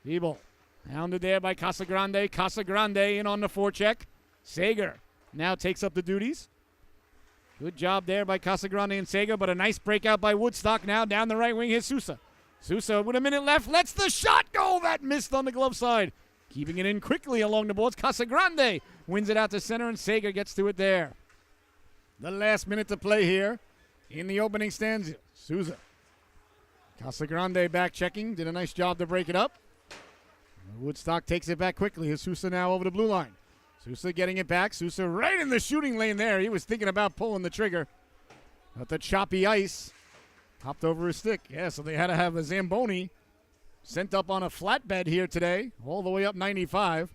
Ebel hounded there by Casagrande. Casagrande in on the forecheck. Sager now takes up the duties. Good job there by Casagrande and Sager, but a nice breakout by Woodstock now down the right wing. Here's Sousa. Sousa with a minute left lets the shot go. That missed on the glove side. Keeping it in quickly along the boards. Casagrande wins it out to center, and Sager gets to it there. The last minute to play here in the opening stanza. Sousa. Casagrande back checking. Did a nice job to break it up. Woodstock takes it back quickly. Here's Sousa now over the blue line. Sousa getting it back. Sousa right in the shooting lane there. He was thinking about pulling the trigger. But the choppy ice hopped over his stick. Yeah, so they had to have a Zamboni sent up on a flatbed here today, all the way up 95.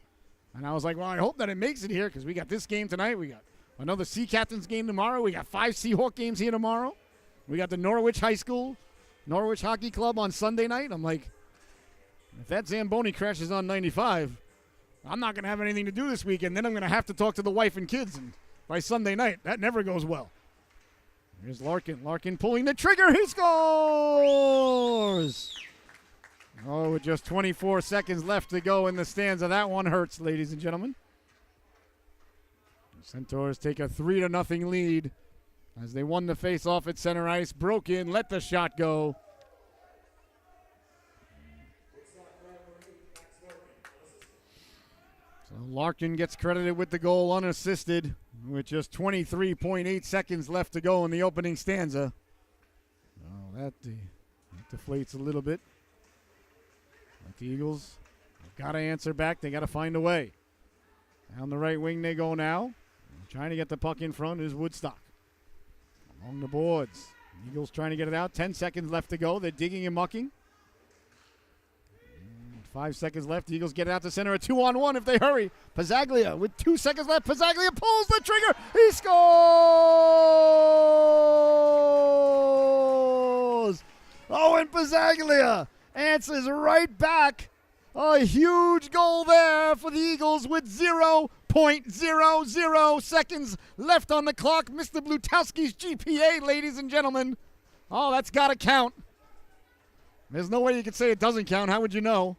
And I was like, well, I hope that it makes it here because we got this game tonight. We got another Sea Captains game tomorrow. We got 5 Seahawk games here tomorrow. We got the Norwich Hockey Club on Sunday night. I'm like, if that Zamboni crashes on 95, I'm not going to have anything to do this weekend. Then I'm going to have to talk to the wife and kids. And by Sunday night, that never goes well. Here's Larkin. Larkin pulling the trigger. He scores! Oh, with just 24 seconds left to go in the stanza. That one hurts, ladies and gentlemen. The Centaurs take a 3-0 lead as they won the face-off at center ice. Broke in, let the shot go. So Larkin gets credited with the goal unassisted with just 23.8 seconds left to go in the opening stanza. Oh, that deflates a little bit. Like the Eagles have got to answer back. They got to find a way. Down the right wing they go now. Trying to get the puck in front is Woodstock. Along the boards. Eagles trying to get it out. 10 seconds left to go. They're digging and mucking. 5 seconds left. The Eagles get it out to center. A 2-on-1 if they hurry. Pizzaglia with 2 seconds left. Pizzaglia pulls the trigger. He scores! Owen Pizzaglia answers right back. A huge goal there for the Eagles with 0.00 seconds left on the clock. Mr. Blutowski's GPA, ladies and gentlemen. Oh, that's got to count. There's no way you could say it doesn't count. How would you know?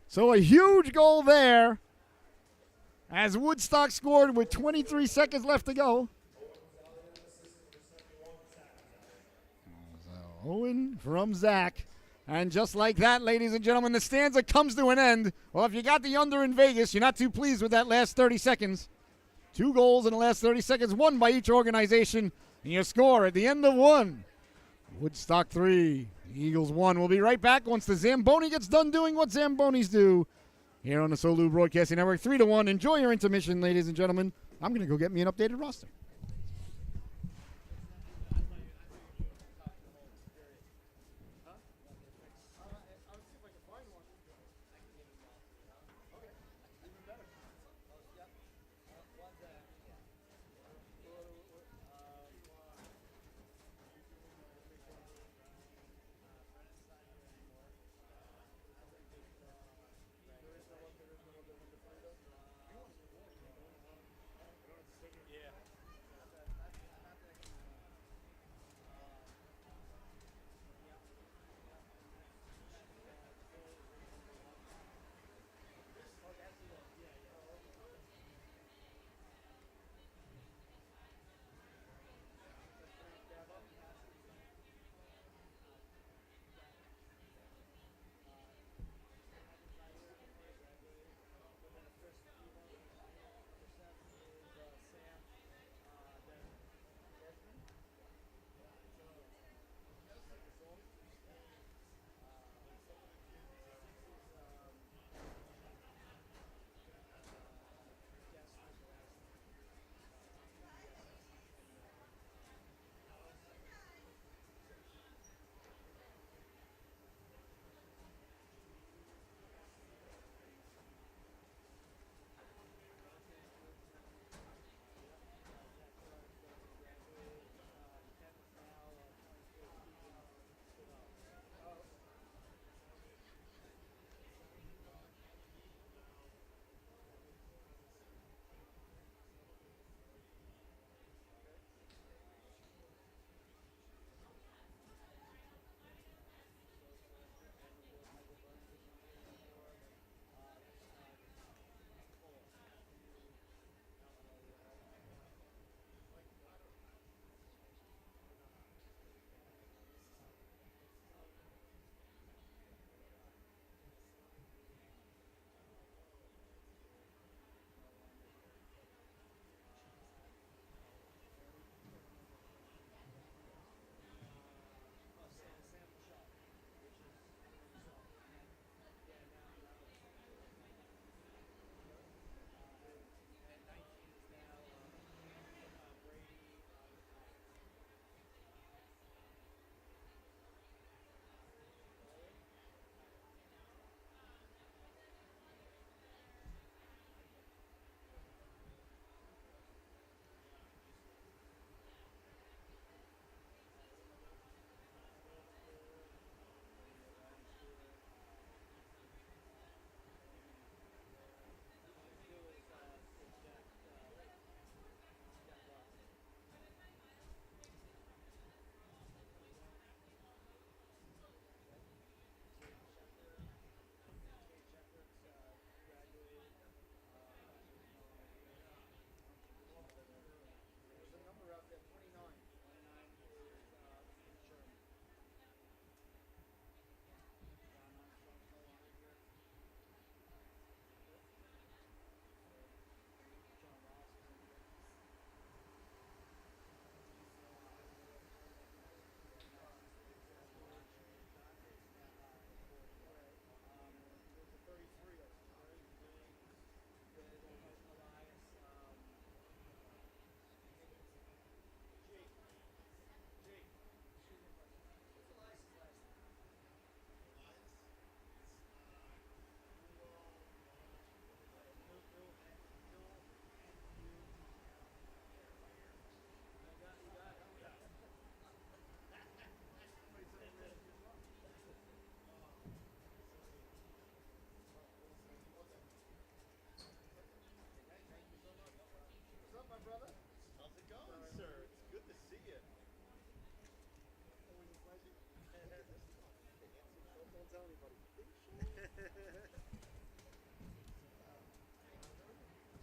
So a huge goal there as Woodstock scored with 23 seconds left to go. So Owen from Zach. And just like that, ladies and gentlemen, the stanza comes to an end. Well, if you got the under in Vegas, you're not too pleased with that last 30 seconds. 2 goals in the last 30 seconds, 1 by each organization. And you score at the end of 1. Woodstock 3, Eagles 1. We'll be right back once the Zamboni gets done doing what Zambonis do here on the Solu Broadcasting Network. 3-1. Enjoy your intermission, ladies and gentlemen. I'm going to go get me an updated roster.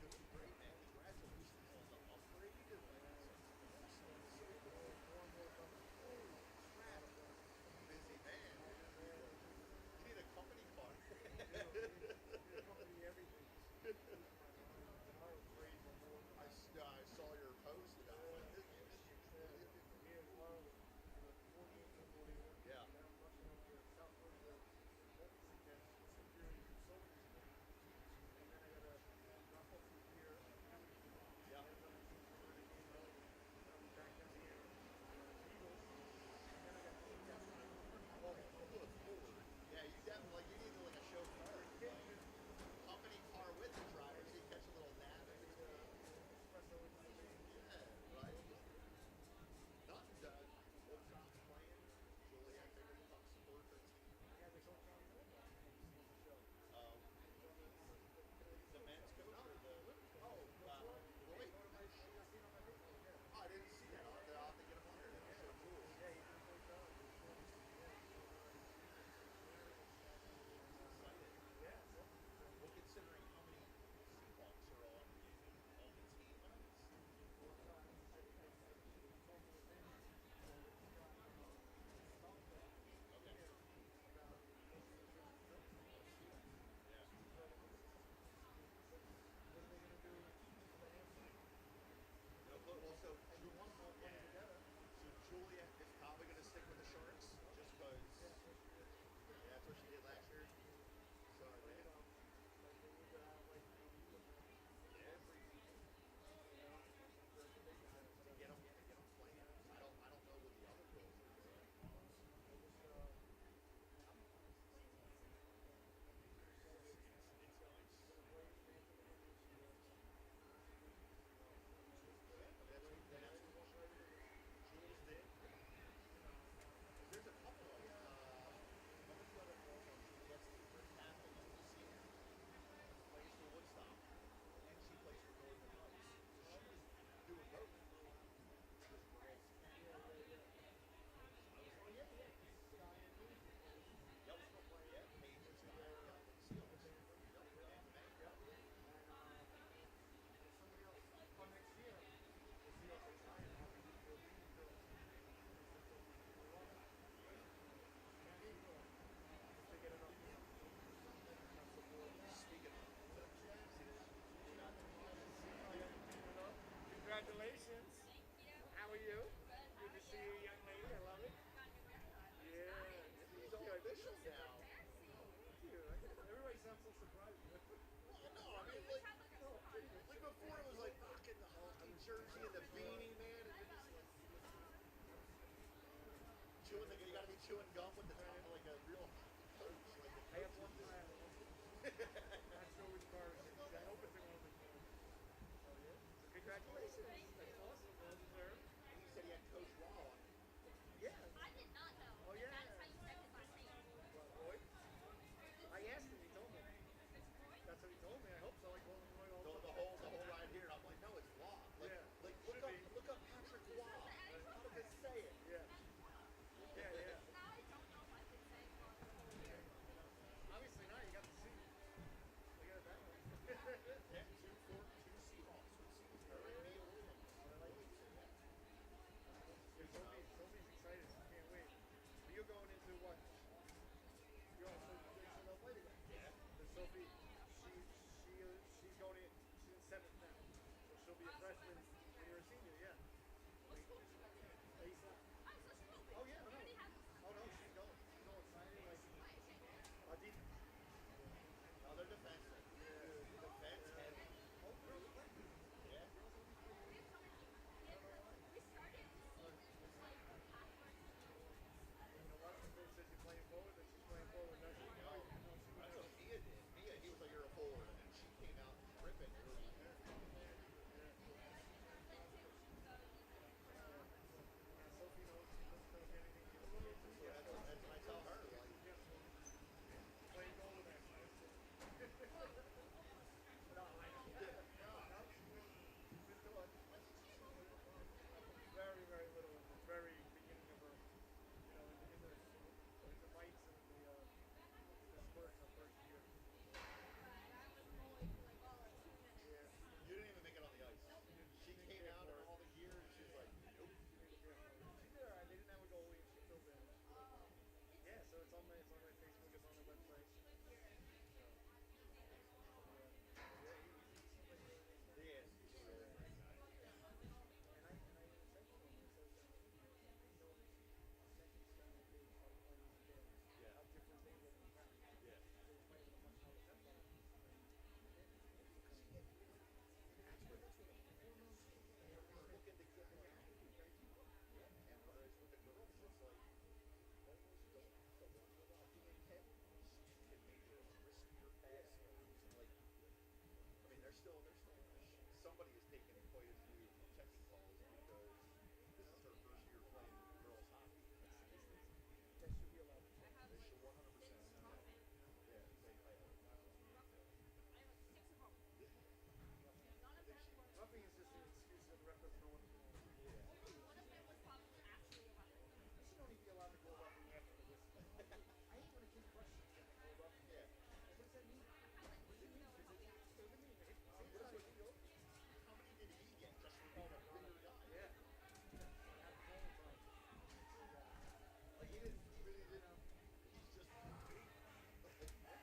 Doing great, man. Congratulations on the upgrade. Holy crap. Busy man. You need a company car. I saw your post about it. Yeah. Yeah. Well, although it's forward, yeah, you definitely like you need like a chauffeur, like company car with the driver, so you catch a little nap in between. Yeah, right. Nothing done. Woodstock's playing. Juliet taking the puck support her team. The men's coach or the Roy? Oh, I didn't see that. I'll have to get him on here. I'll show Jules. Excited. Well, considering how many Seahawks are on the team, okay. Yeah. No, well, so Juliet is probably going to stick with the Sharks just because that's what she did last year. Sorry, man. Yeah. To get them playing. I don't know what the other girls are doing. It's nice. Yeah, that's what Jules did. There's a couple of what was the other girl on Juliet's team? There's Catherine, she's a senior, plays for Woodstock, and she plays for Northern Lights. So she was doing both. This girl. I was like, yeah. Yep. Yeah, Paige and Sky. Yep, with the Seals. Yep, and May. Yep. Speaking of, Congratulations. How are you? Good to see you, young lady. I love it. Yeah. he's all official now. Thank you. Everybody sounds so surprised. Well, no, I mean, like before it was like rocking the hockey jersey and the beanie, man, and then just like chewing you gotta be chewing gum with the tongue like a real coach, like the I have one coach. plan. Not sure which car it is. I hope it's a one of the cars. Oh, yeah? So congratulations. That's awesome. Well deserved. And he said he had Coach Raw on. Yeah. I did not know. Oh, yeah. That's how you said his last name. What, Roy? I asked him. He told me. That's what he told me. I hope so. Like calling Roy all the The time. whole ride here, I'm like, no, it's Raw. Like, Yeah. like Should be. look up Patrick Raw. How does it say it? Yeah. Yeah, yeah. Now I don't know if I can say Obviously not. You got the seat. Look at that one. Yeah, two Seahawks. Her and Mia Williams. Sophie's excited. She can't wait. So you're going into what? You're also Jason Love later. Yeah. So Sophie, she's going in. She's in seventh now. So she'll be a freshman when you're a senior. Yeah. Lisa. Oh yeah, I know. Oh no, she's going. She's all excited. Like, deep. Another defenseman. Defense heavy. Oh, girls are playing. Yeah. we started to see You know what? The coach says you're playing forward, that she's playing forward. No, she No, that's what Mia did. Mia, he was like, you're a forward, and then she came out ripping. quite a few protection calls because this is her first year playing girls hockey. They should be allowed to play. They should 100%. Yeah, Roughing is just an excuse that the ref doesn't know what to do. You should only be allowed to go roughing after the whistle. I hate when a kid questions that they go roughing. Yeah. What does that mean? What does it mean? What does it mean? It's not illegal. How many did he get just for being a bigger guy? Yeah. Like he didn't, he really didn't. He's just big.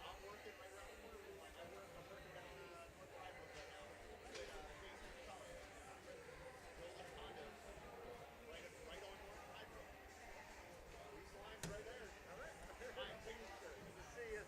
I'm working right around the corner from mine. I'm working down North Rybrook right now. With Jason Sully. Bill left condo. Right on North Rybrook. These lines right there. All right. My signature. Good to see you.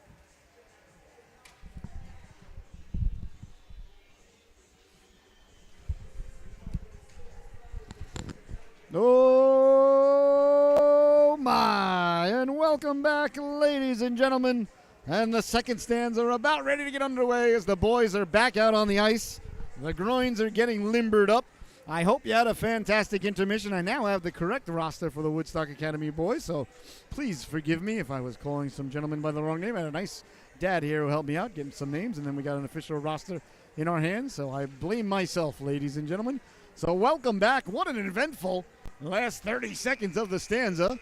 Oh my! And welcome back, ladies and gentlemen. And the second stands are about ready to get underway as the boys are back out on the ice. The groins are getting limbered up. I hope you had a fantastic intermission. I now have the correct roster for the Woodstock Academy boys, so please forgive me if I was calling some gentlemen by the wrong name. I had a nice dad here who helped me out, getting some names, and then we got an official roster in our hands, so I blame myself, ladies and gentlemen. So welcome back. What an eventful last 30 seconds of the stanza,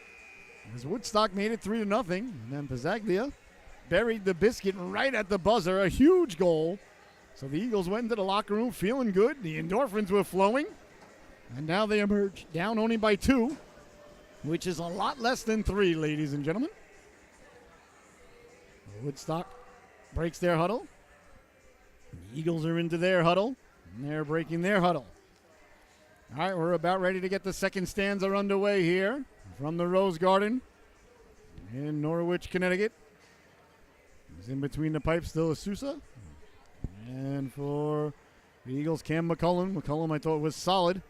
as Woodstock made it 3-0, and then Pizzaglia buried the biscuit right at the buzzer, a huge goal. So the Eagles went into the locker room feeling good. The endorphins were flowing, and now they emerge down only by 2, which is a lot less than 3, ladies and gentlemen. Woodstock breaks their huddle. The Eagles are into their huddle, and they're breaking their huddle. All right, we're about ready to get the second stanza underway here from the Rose Garden in Norwich, Connecticut. He's in between the pipes, still is Sousa. And for the Eagles, Cam McCullum. McCullum, I thought, was solid.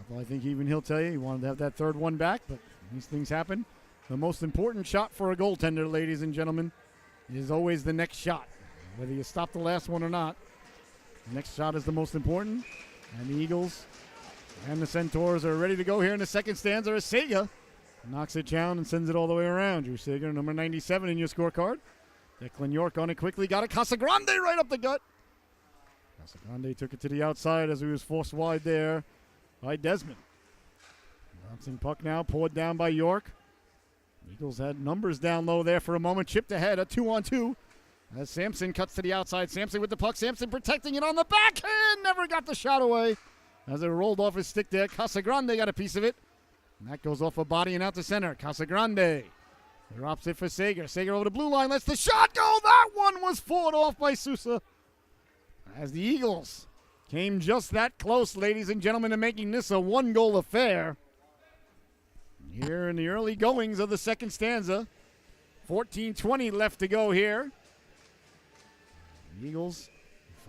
Although I think even he'll tell you he wanted to have that third one back, but these things happen. The most important shot for a goaltender, ladies and gentlemen, is always the next shot. Whether you stop the last one or not, the next shot is the most important. And the Eagles and the Centaurs are ready to go here in the second stanza. Sega knocks it down and sends it all the way around. Drew Sager, number 97 in your scorecard. Declan York on it quickly. Got it. Casagrande right up the gut. Casagrande took it to the outside as he was forced wide there by Desmond. Bouncing puck now, poured down by York. Eagles had numbers down low there for a moment. Chipped ahead, a 2-on-2. As Sampson cuts to the outside. Sampson with the puck. Sampson protecting it on the backhand. Never got the shot away as it rolled off his stick there. Casagrande got a piece of it. And that goes off a body and out to center. Casagrande drops it for Sager. Sager over the blue line. Lets the shot go. That one was fought off by Sousa. As the Eagles came just that close, ladies and gentlemen, to making this a one-goal affair. Here in the early goings of the second stanza. 14:20 left to go here. The Eagles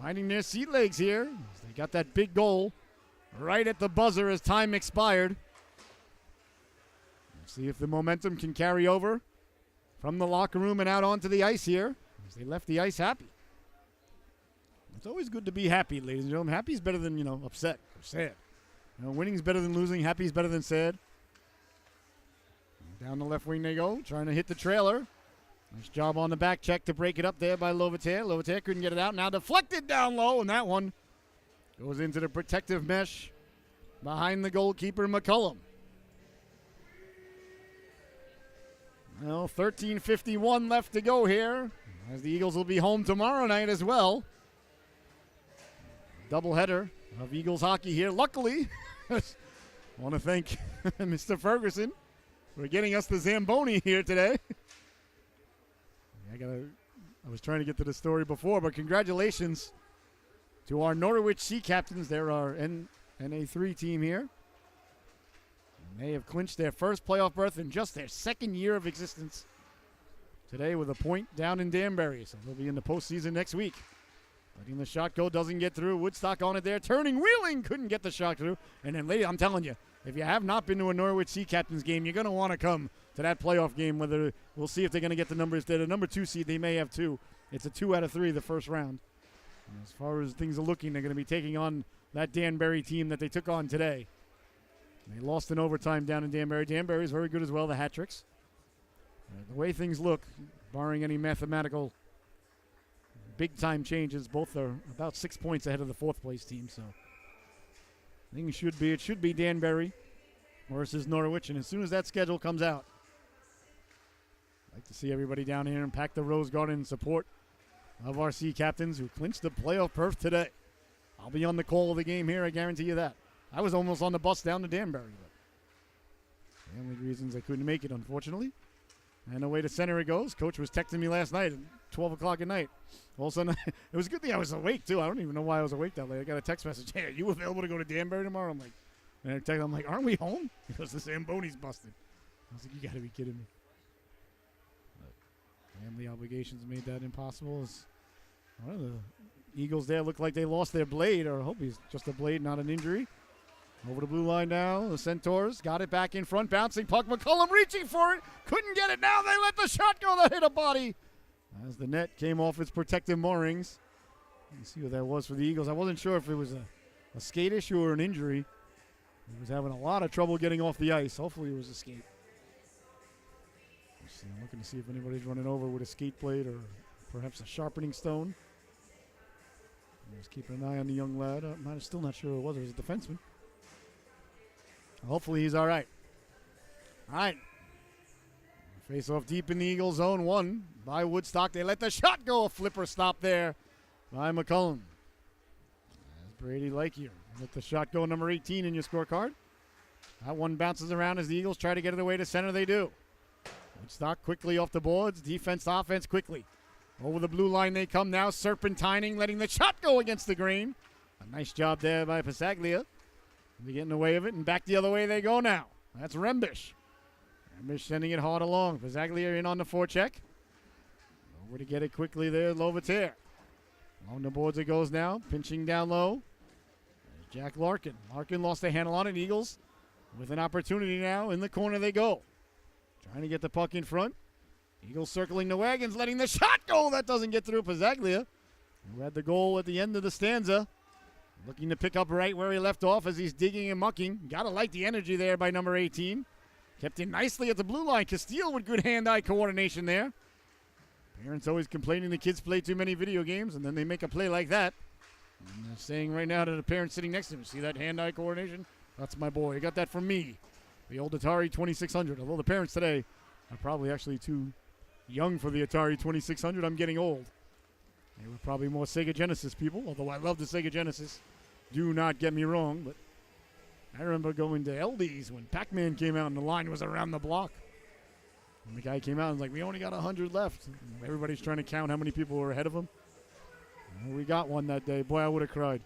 finding their seat legs here. They got that big goal right at the buzzer as time expired. We'll see if the momentum can carry over from the locker room and out onto the ice here, as they left the ice happy. It's always good to be happy, ladies and gentlemen. Happy is better than, upset or sad. Winning's better than losing. Happy is better than sad. Down the left wing they go, trying to hit the trailer. Nice job on the back check to break it up there by Lovataire. Lovataire couldn't get it out. Now deflected down low, and that one goes into the protective mesh behind the goalkeeper, McCullum. Well, 13:51 left to go here, as the Eagles will be home tomorrow night as well. Doubleheader of Eagles hockey here. Luckily, I want to thank Mr. Ferguson for getting us the Zamboni here today. I was trying to get to the story before, but congratulations to our Norwich Sea Captains. They're our NA3 team here. And they have clinched their first playoff berth in just their second year of existence today with a point down in Danbury. So they'll be in the postseason next week. Letting the shot go, doesn't get through. Woodstock on it there, turning, wheeling, couldn't get the shot through. And then, lady, I'm telling you, if you have not been to a Norwich Sea Captains game, you're going to want to come to that playoff game. Whether we'll see if they're going to get the numbers. They're the number 2 seed. They may have 2. It's a 2 out of 3 the first round. And as far as things are looking, they're going to be taking on that Danbury team that they took on today. They lost in overtime down in Danbury. Danbury is very good as well, the hat tricks. The way things look, barring any mathematical big-time changes, both are about 6 points ahead of the 4th place team. So things it should be Danbury versus Norwich. And as soon as that schedule comes out, I'd like to see everybody down here and pack the Rose Garden in support of our Sea Captains who clinched the playoff berth today. I'll be on the call of the game here, I guarantee you that. I was almost on the bus down to Danbury, but family reasons I couldn't make it, unfortunately. And away to center it goes. Coach was texting me last night at 12 o'clock at night. All of a sudden, it was a good thing I was awake, too. I don't even know why I was awake that late. I got a text message, hey, are you available to go to Danbury tomorrow? I'm like, aren't we home? Because the Zamboni's busted. I was like, you got to be kidding me. But family obligations made that impossible. Well, the Eagles there look like they lost their blade, or I hope he's just a blade, not an injury. Over the blue line now, the Centaurs got it back in front, bouncing puck. McCullum reaching for it, couldn't get it. Now they let the shot go, that hit a body. As the net came off its protective moorings. You see what that was for the Eagles. I wasn't sure if it was a skate issue or an injury. He was having a lot of trouble getting off the ice. Hopefully it was a skate. I'm looking to see if anybody's running over with a skate blade or perhaps a sharpening stone. Just keeping an eye on the young lad. I'm still not sure who it was. It was a defenseman. Hopefully he's all right. All right. Face off deep in the Eagle zone. 1 by Woodstock. They let the shot go. A flipper stop there by McCullum. As Brady Lakier. Let the shot go, number 18 in your scorecard. That one bounces around as the Eagles try to get it away to center. They do. Woodstock quickly off the boards. Defense, offense quickly. Over the blue line they come now. Serpentining, letting the shot go against the grain. A nice job there by Pasaglia. They're getting away with it, and back the other way they go now. That's Rembish. Rembish sending it hard along. Pasaglia in on the forecheck. Over to get it quickly there, Lovatier. Along the boards it goes now, pinching down low. There's Jack Larkin. Larkin lost a handle on it. Eagles with an opportunity now. In the corner they go. Trying to get the puck in front. Eagles circling the wagons, letting the shot go. That doesn't get through. Pasaglia, who had the goal at the end of the stanza. Looking to pick up right where he left off as he's digging and mucking. Gotta like the energy there by number 18. Kept in nicely at the blue line. Castile with good hand-eye coordination there. Parents always complaining the kids play too many video games, and then they make a play like that. And they're saying right now to the parent sitting next to him, see that hand-eye coordination? That's my boy. He got that from me. The old Atari 2600. Although the parents today are probably actually too young for the Atari 2600. I'm getting old. They were probably more Sega Genesis people, although I love the Sega Genesis. Do not get me wrong, but I remember going to LD's when Pac-Man came out and the line was around the block. And the guy came out and was like, we only got 100 left. And everybody's trying to count how many people were ahead of him. And we got one that day. Boy, I would have cried.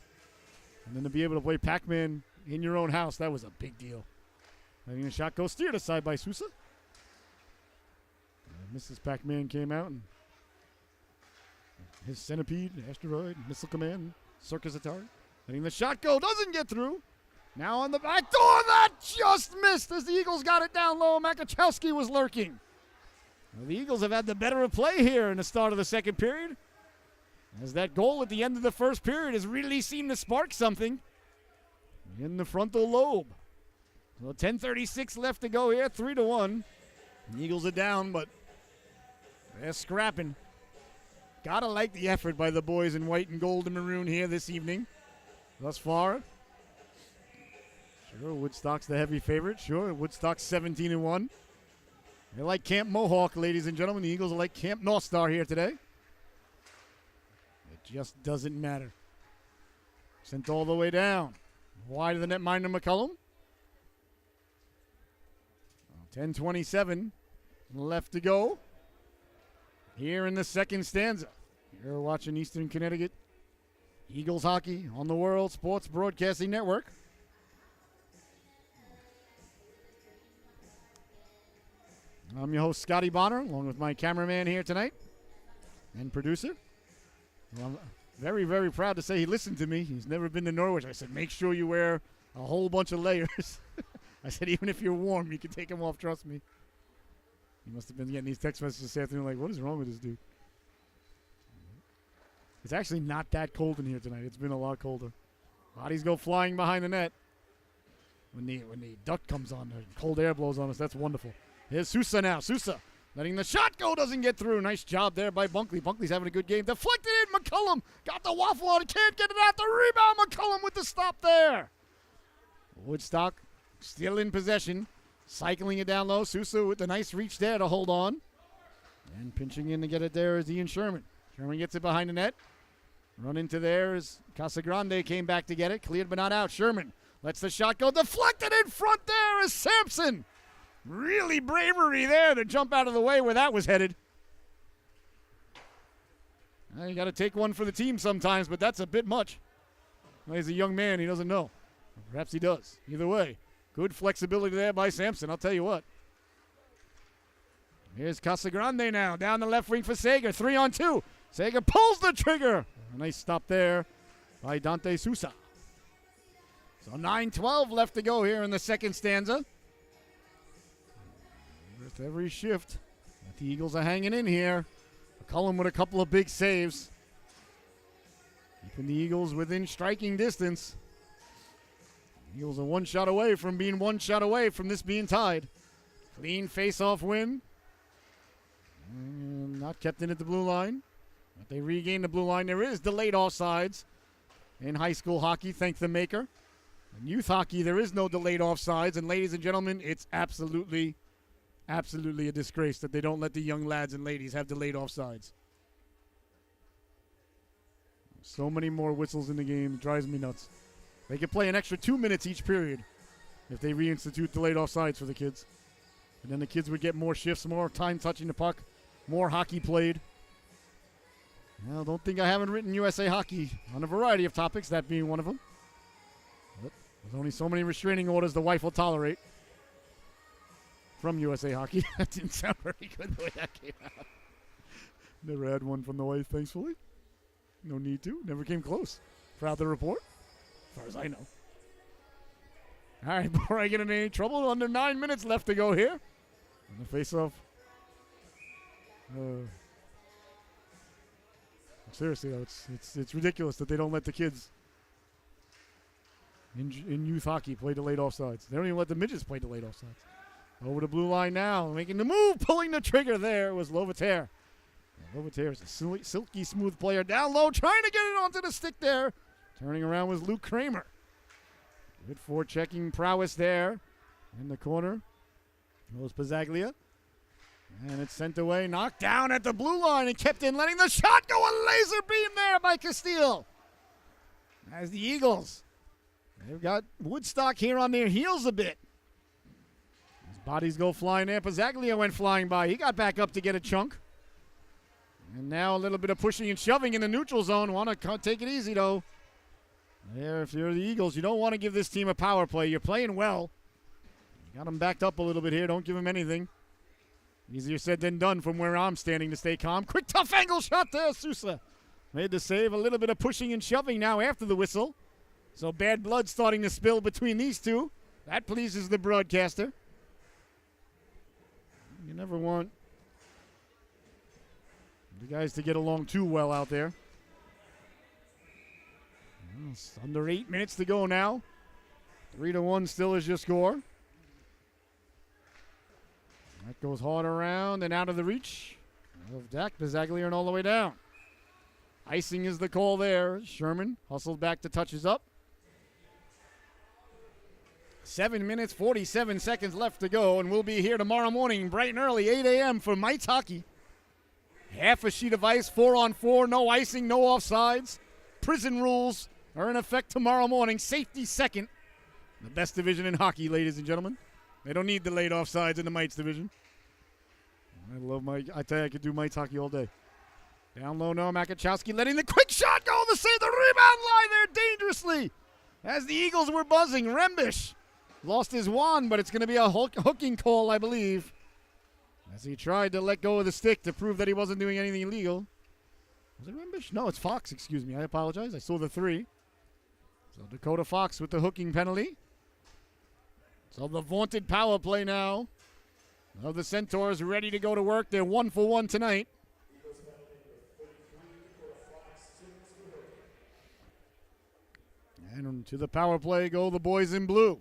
And then to be able to play Pac-Man in your own house, that was a big deal. Letting the shot go steered aside by Sousa. And Mrs. Pac-Man came out and his Centipede, Asteroid, Missile Command, Circus Atari. Letting the shot go, doesn't get through. Now on the back door, that just missed as the Eagles got it down low. Makachowski was lurking. Well, the Eagles have had the better of play here in the start of the second period, as that goal at the end of the first period has really seemed to spark something in the frontal lobe. So 10:36 left to go here, 3-1. The Eagles are down, but they're scrapping. Gotta like the effort by the boys in white and gold and maroon here this evening. Thus far. Sure, Woodstock's the heavy favorite. Sure, Woodstock's 17-1. They're like Camp Mohawk, ladies and gentlemen. The Eagles are like Camp North Star here today. It just doesn't matter. Sent all the way down. Wide of the netminder, McCullum. 10:27 left to go here in the second stanza. You're watching Eastern Connecticut Eagles hockey on the World Sports Broadcasting Network. I'm your host, Scotty Bonner, along with my cameraman here tonight and producer. Well, very, very proud to say he listened to me. He's never been to Norwich. I said, make sure you wear a whole bunch of layers. I said, even if you're warm, you can take them off, trust me. He must have been getting these text messages this afternoon like, what is wrong with this dude? It's actually not that cold in here tonight. It's been a lot colder. Bodies go flying behind the net. When the duct comes on, the cold air blows on us. That's wonderful. Here's Sousa now. Sousa letting the shot go. Doesn't get through. Nice job there by Bunkley. Bunkley's having a good game. Deflected in. McCullum got the waffle on it. Can't get it out. The rebound. McCullum with the stop there. Woodstock still in possession. Cycling it down low. Sousa with the nice reach there to hold on. And pinching in to get it there is Ian Sherman. Sherman gets it behind the net. Run into there as Casagrande came back to get it. Cleared but not out. Sherman lets the shot go. Deflected in front there is Sampson. Really bravery there to jump out of the way where that was headed. You got to take one for the team sometimes, but that's a bit much. Well, he's a young man. He doesn't know. Perhaps he does. Either way, good flexibility there by Sampson. I'll tell you what. Here's Casagrande now. Down the left wing for Sager. 3-on-2. Sager pulls the trigger. A nice stop there by Dante Sousa. So 9:12 left to go here in the second stanza. With every shift, the Eagles are hanging in here. McCullum with a couple of big saves. Keeping the Eagles within striking distance. The Eagles are one shot away from being one shot away from this being tied. Clean face-off win. And not kept in at the blue line. But they regain the blue line. There is delayed offsides in high school hockey, thank the maker. In youth hockey, there is no delayed offsides. And ladies and gentlemen, it's absolutely a disgrace that they don't let the young lads and ladies have delayed offsides. So many more whistles in the game. It drives me nuts. They could play an extra 2 minutes each period if they reinstitute delayed offsides for the kids. And then the kids would get more shifts, more time touching the puck, more hockey played. Well, don't think I haven't written USA Hockey on a variety of topics, that being one of them. But there's only so many restraining orders the wife will tolerate from USA Hockey. That didn't sound very good the way that came out. Never had one from the wife, thankfully. No need to. Never came close. Proud to report, as far as I know. All right, before I get in any trouble, under 9 minutes left to go here. On the face-off. Seriously, though, it's ridiculous that they don't let the kids in youth hockey play delayed offsides. They don't even let the midgets play delayed offsides. Over the blue line now, making the move, pulling the trigger there was Lovater. Lovater is a silky smooth player. Down low, trying to get it onto the stick there. Turning around was Luke Kramer. Good forechecking prowess there in the corner. Goes Pizzaglia. And it's sent away, knocked down at the blue line and kept in, letting the shot go. A laser beam there by Castile. As the Eagles, they've got Woodstock here on their heels a bit. As bodies go flying there, Pizzaglia went flying by. He got back up to get a chunk. And now a little bit of pushing and shoving in the neutral zone. Want to take it easy, though. There, if you're the Eagles, you don't want to give this team a power play. You're playing well. You got them backed up a little bit here. Don't give them anything. Easier said than done from where I'm standing to stay calm. Quick, tough angle shot there. Sousa made the save. A little bit of pushing and shoving now after the whistle. So bad blood starting to spill between these two. That pleases the broadcaster. You never want the guys to get along too well out there. Well, it's under 8 minutes to go now. 3-1 still is your score. That goes hard around and out of the reach of Dak Pizzaglia and all the way down. Icing is the call there. Sherman hustled back to touches up. 7 minutes, 47 seconds left to go, and we'll be here tomorrow morning, bright and early, 8 a.m. for Mites Hockey. Half a sheet of ice, 4-on-4, no icing, no offsides. Prison rules are in effect tomorrow morning. Safety second. The best division in hockey, ladies and gentlemen. They don't need delayed offsides in the Mites division. I tell you, I could do Mites hockey all day. Down low, Noah Makachowski letting the quick shot go to save the rebound line there dangerously. As the Eagles were buzzing, Rembish lost his wand, but it's going to be a hooking call, I believe. As he tried to let go of the stick to prove that he wasn't doing anything illegal. Was it Rembish? No, it's Fox, excuse me. I apologize. I saw the 3. So Dakota Fox with the hooking penalty. So the vaunted power play now of the Centaurs ready to go to work. They're 1 for 1 tonight. And to the power play go the boys in blue.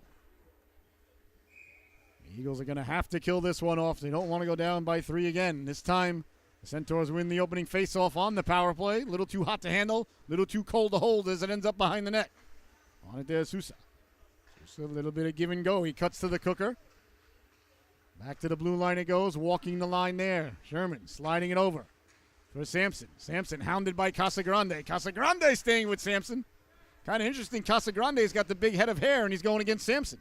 The Eagles are going to have to kill this one off. They don't want to go down by 3 again. This time, the Centaurs win the opening faceoff on the power play. A little too hot to handle, a little too cold to hold as it ends up behind the net. On it there, Sousa. Sousa, a little bit of give and go. He cuts to the cooker. Back to the blue line it goes, walking the line there. Sherman sliding it over for Sampson. Sampson hounded by Casagrande. Casagrande staying with Sampson. Kind of interesting. Casagrande's got the big head of hair, and he's going against Sampson.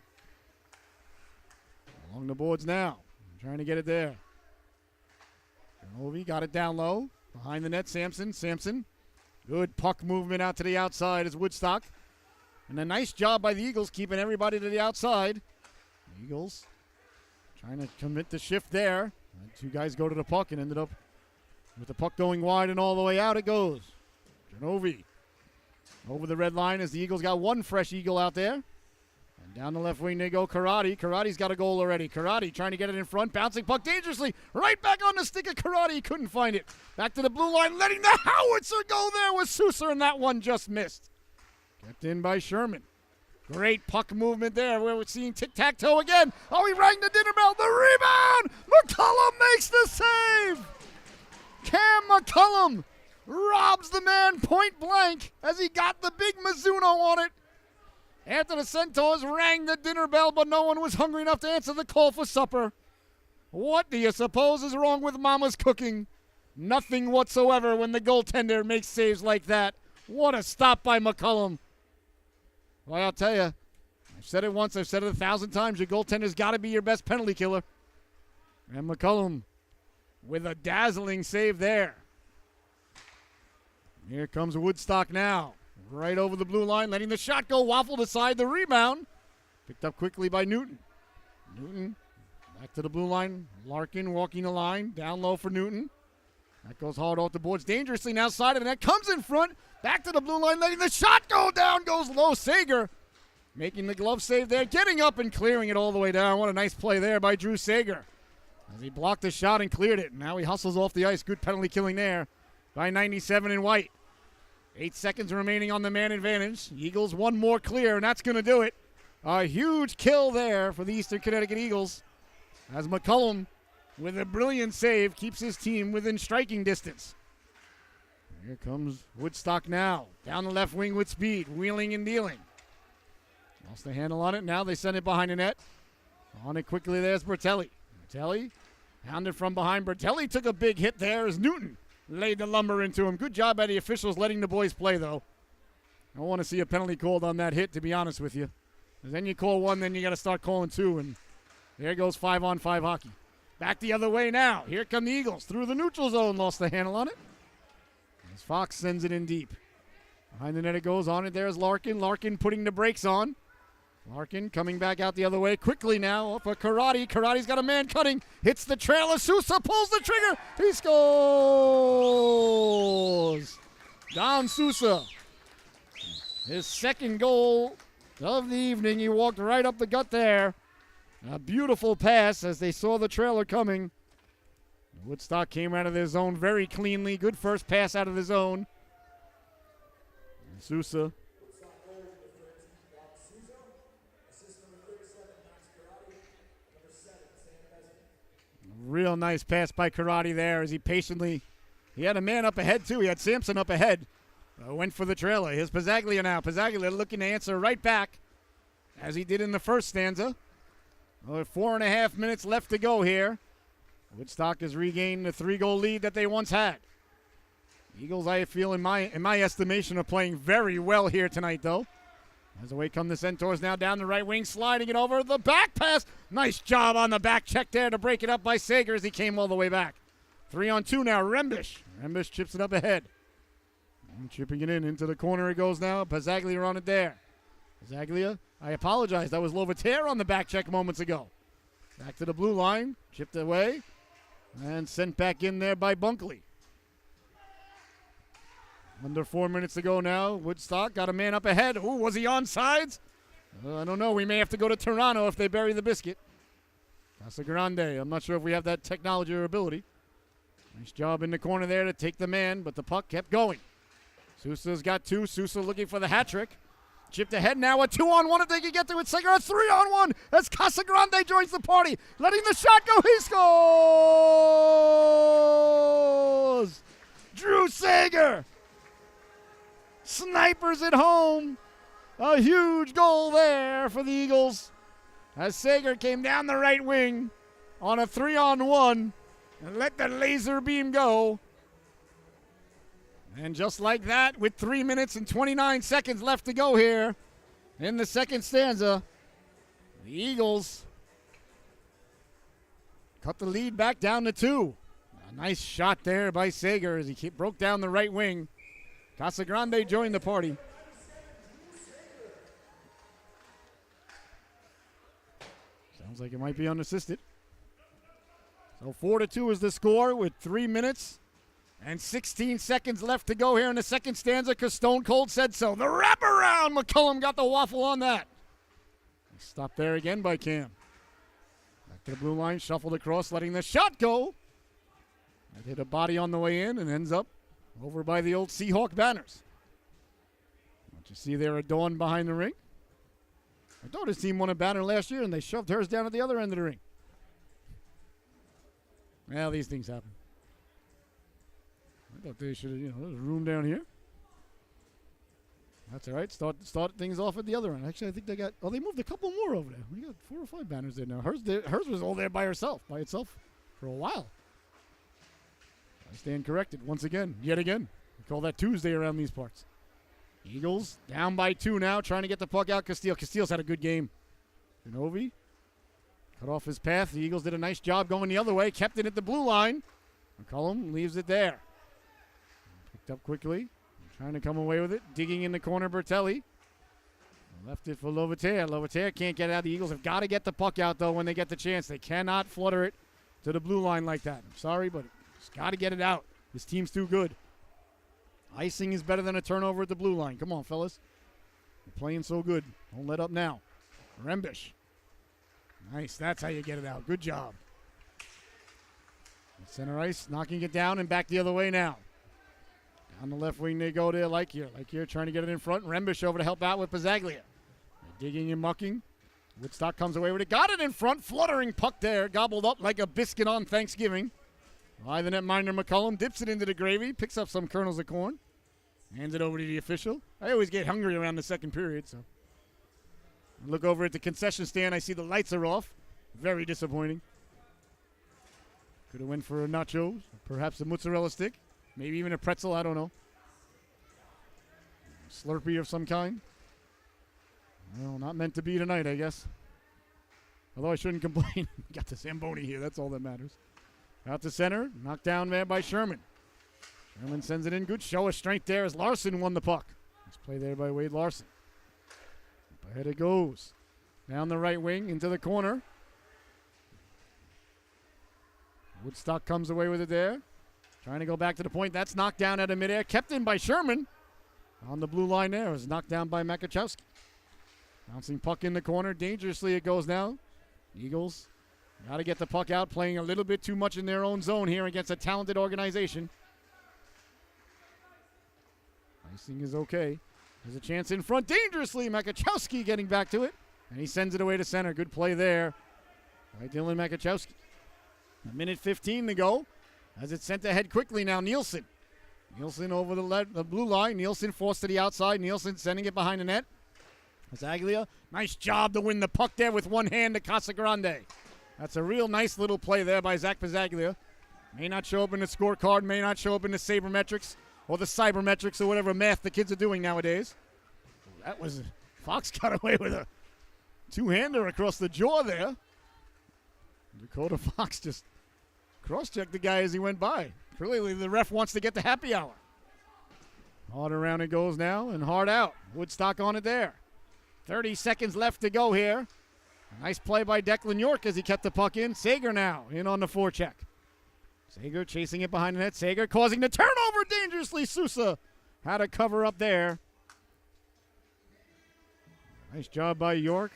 Along the boards now. Trying to get it there. Ovi got it down low. Behind the net, Sampson. Sampson. Good puck movement out to the outside is Woodstock. And a nice job by the Eagles keeping everybody to the outside. The Eagles trying to commit the shift there. And 2 guys go to the puck and ended up with the puck going wide and all the way out it goes. Genovi over the red line as the Eagles got 1 fresh Eagle out there. And down the left wing they go Karate. Karate's got a goal already. Karate trying to get it in front. Bouncing puck dangerously. Right back on the stick of Karate. He couldn't find it. Back to the blue line. Letting the howitzer go there with Sousa, and that one just missed. Kept in by Sherman. Great puck movement there. We're seeing tic-tac-toe again. Oh, he rang the dinner bell. The rebound! McCullum makes the save! Cam McCullum robs the man point blank as he got the big Mizuno on it. After the Centaurs rang the dinner bell, but no one was hungry enough to answer the call for supper. What do you suppose is wrong with Mama's cooking? Nothing whatsoever when the goaltender makes saves like that. What a stop by McCullum. Well, I'll tell you, I've said it once, I've said it 1,000 times, your goaltender's got to be your best penalty killer. And McCullum with a dazzling save there. Here comes Woodstock now. Right over the blue line, letting the shot go, waffled aside the rebound. Picked up quickly by Newton. Newton back to the blue line. Larkin walking the line, down low for Newton. That goes hard off the boards, dangerously now side of the net, comes in front. Back to the blue line, letting the shot go down, goes low. Sager making the glove save there, getting up and clearing it all the way down. What a nice play there by Drew Sager as he blocked the shot and cleared it. Now he hustles off the ice. Good penalty killing there by 97 in white. 8 seconds remaining on the man advantage. Eagles 1 more clear, and that's going to do it. A huge kill there for the Eastern Connecticut Eagles as McCullum, with a brilliant save, keeps his team within striking distance. Here comes Woodstock now. Down the left wing with speed, wheeling and dealing. Lost the handle on it. Now they send it behind the net. On it quickly, there's Bertelli. Bertelli hounded from behind. Bertelli took a big hit there as Newton laid the lumber into him. Good job by the officials letting the boys play, though. I want to see a penalty called on that hit, to be honest with you. Because then you call 1, then you got to start calling 2, and there goes 5-on-5 hockey. Back the other way now. Here come the Eagles through the neutral zone. Lost the handle on it. As Fox sends it in deep. Behind the net it goes. On it there's Larkin. Larkin putting the brakes on. Larkin coming back out the other way quickly now for Karate. Karate's got a man cutting. Hits the trailer. Sousa pulls the trigger. He scores. Don Sousa. His second goal of the evening. He walked right up the gut there. A beautiful pass as they saw the trailer coming. Woodstock came out of their zone very cleanly. Good first pass out of the zone. And Sousa. Real nice pass by Karate there as he patiently, he had a man up ahead too. He had Sampson up ahead. Went for the trailer. Here's Pizzaglia now. Pizzaglia looking to answer right back as he did in the first stanza. 4.5 minutes left to go here. Woodstock has regained the 3-goal lead that they once had. Eagles, I feel, in my estimation, are playing very well here tonight, though. As away come the Centaurs now down the right wing, sliding it over the back pass. Nice job on the back check there to break it up by Sager as he came all the way back. 3-on-2 now, Rembish. Rembish chips it up ahead. And chipping it in into the corner it goes now. Pizzaglia on it there. Pizzaglia, I apologize. That was Lovatere on the back check moments ago. Back to the blue line. Chipped away. And sent back in there by Bunkley. Under 4 minutes to go now. Woodstock got a man up ahead. Ooh, was he onside? I don't know. We may have to go to Toronto if they bury the biscuit. Casagrande. I'm not sure if we have that technology or ability. Nice job in the corner there to take the man, but the puck kept going. Sousa's got 2. Sousa looking for the hat trick. Chipped ahead now, a 2-on-1 if they can get to it. Sager a 3-on-1 as Casagrande joins the party. Letting the shot go. He scores! Drew Sager. Snipers at home. A huge goal there for the Eagles as Sager came down the right wing on a 3-on-1 and let the laser beam go. And just like that, with 3 minutes and 29 seconds left to go here in the second stanza, the Eagles cut the lead back down to 2. A nice shot there by Sager as he broke down the right wing. Casagrande joined the party. Sounds like it might be unassisted. So 4-2 is the score with 3 minutes and 16 seconds left to go here in the second stanza because Stone Cold said so. The wraparound. McCullum got the waffle on that. Stopped there again by Cam. Back to the blue line, shuffled across, letting the shot go. It hit a body on the way in and ends up over by the old Seahawk banners. What you see there, Dawn behind the ring. My daughter's team won a banner last year and they shoved hers down at the other end of the ring. Well, these things happen. I thought they should have, there's a room down here. That's all right. Start things off at the other end. Actually, I think they moved a couple more over there. We got 4 or 5 banners there now. Hers was all there by itself for a while. I stand corrected yet again. We call that Tuesday around these parts. Eagles down by 2 now, trying to get the puck out. Castillo's had a good game. Genovi cut off his path. The Eagles did a nice job going the other way. Kept it at the blue line. McCullum leaves it there. Picked up quickly. Trying to come away with it. Digging in the corner, Bertelli. Left it for Lovater. Lovater can't get it out. The Eagles have got to get the puck out, though, when they get the chance. They cannot flutter it to the blue line like that. I'm sorry, but just got to get it out. This team's too good. Icing is better than a turnover at the blue line. Come on, fellas. You're playing so good. Don't let up now. Rembish. Nice. That's how you get it out. Good job. Center ice, knocking it down and back the other way now. On the left wing they go there, like here, trying to get it in front. Rembish over to help out with Pizzaglia. They're digging and mucking. Woodstock comes away with it. Got it in front. Fluttering puck there. Gobbled up like a biscuit on Thanksgiving. By the netminder McCullum. Dips it into the gravy. Picks up some kernels of corn. Hands it over to the official. I always get hungry around the second period, so. I look over at the concession stand. I see the lights are off. Very disappointing. Could have went for a nacho. Perhaps a mozzarella stick. Maybe even a pretzel, I don't know. Slurpee of some kind. Well, not meant to be tonight, I guess. Although I shouldn't complain. Got the Zamboni here, that's all that matters. Out to center, knocked down there by Sherman. Sherman sends it in. Good show of strength there as Larson won the puck. Nice play there by Wade Larson. Up ahead it goes. Down the right wing into the corner. Woodstock comes away with it there. Trying to go back to the point. That's knocked down out of midair. Kept in by Sherman. On the blue line there. It was knocked down by Makachowski. Bouncing puck in the corner. Dangerously it goes now. Eagles got to get the puck out. Playing a little bit too much in their own zone here against a talented organization. Icing is okay. There's a chance in front. Dangerously. Makachowski getting back to it. And he sends it away to center. Good play there by Dylan Makachowski. A minute 15 to go. As it's sent ahead quickly now, Nielsen. Nielsen over the blue line. Nielsen forced to the outside. Nielsen sending it behind the net. Pizzaglia, nice job to win the puck there with one hand to Casagrande. That's a real nice little play there by Zach Pizzaglia. May not show up in the scorecard, may not show up in the sabermetrics or the cybermetrics or whatever math the kids are doing nowadays. That was, Fox got away with a two-hander across the jaw there. Dakota Fox just cross-checked the guy as he went by. Clearly the ref wants to get the happy hour. Hard around it goes now and hard out. Woodstock on it there. 30 seconds left to go here. A nice play by Declan York as he kept the puck in. Sager now in on the forecheck. Sager chasing it behind the net. Sager causing the turnover dangerously. Sousa Had a cover up there. Nice job by York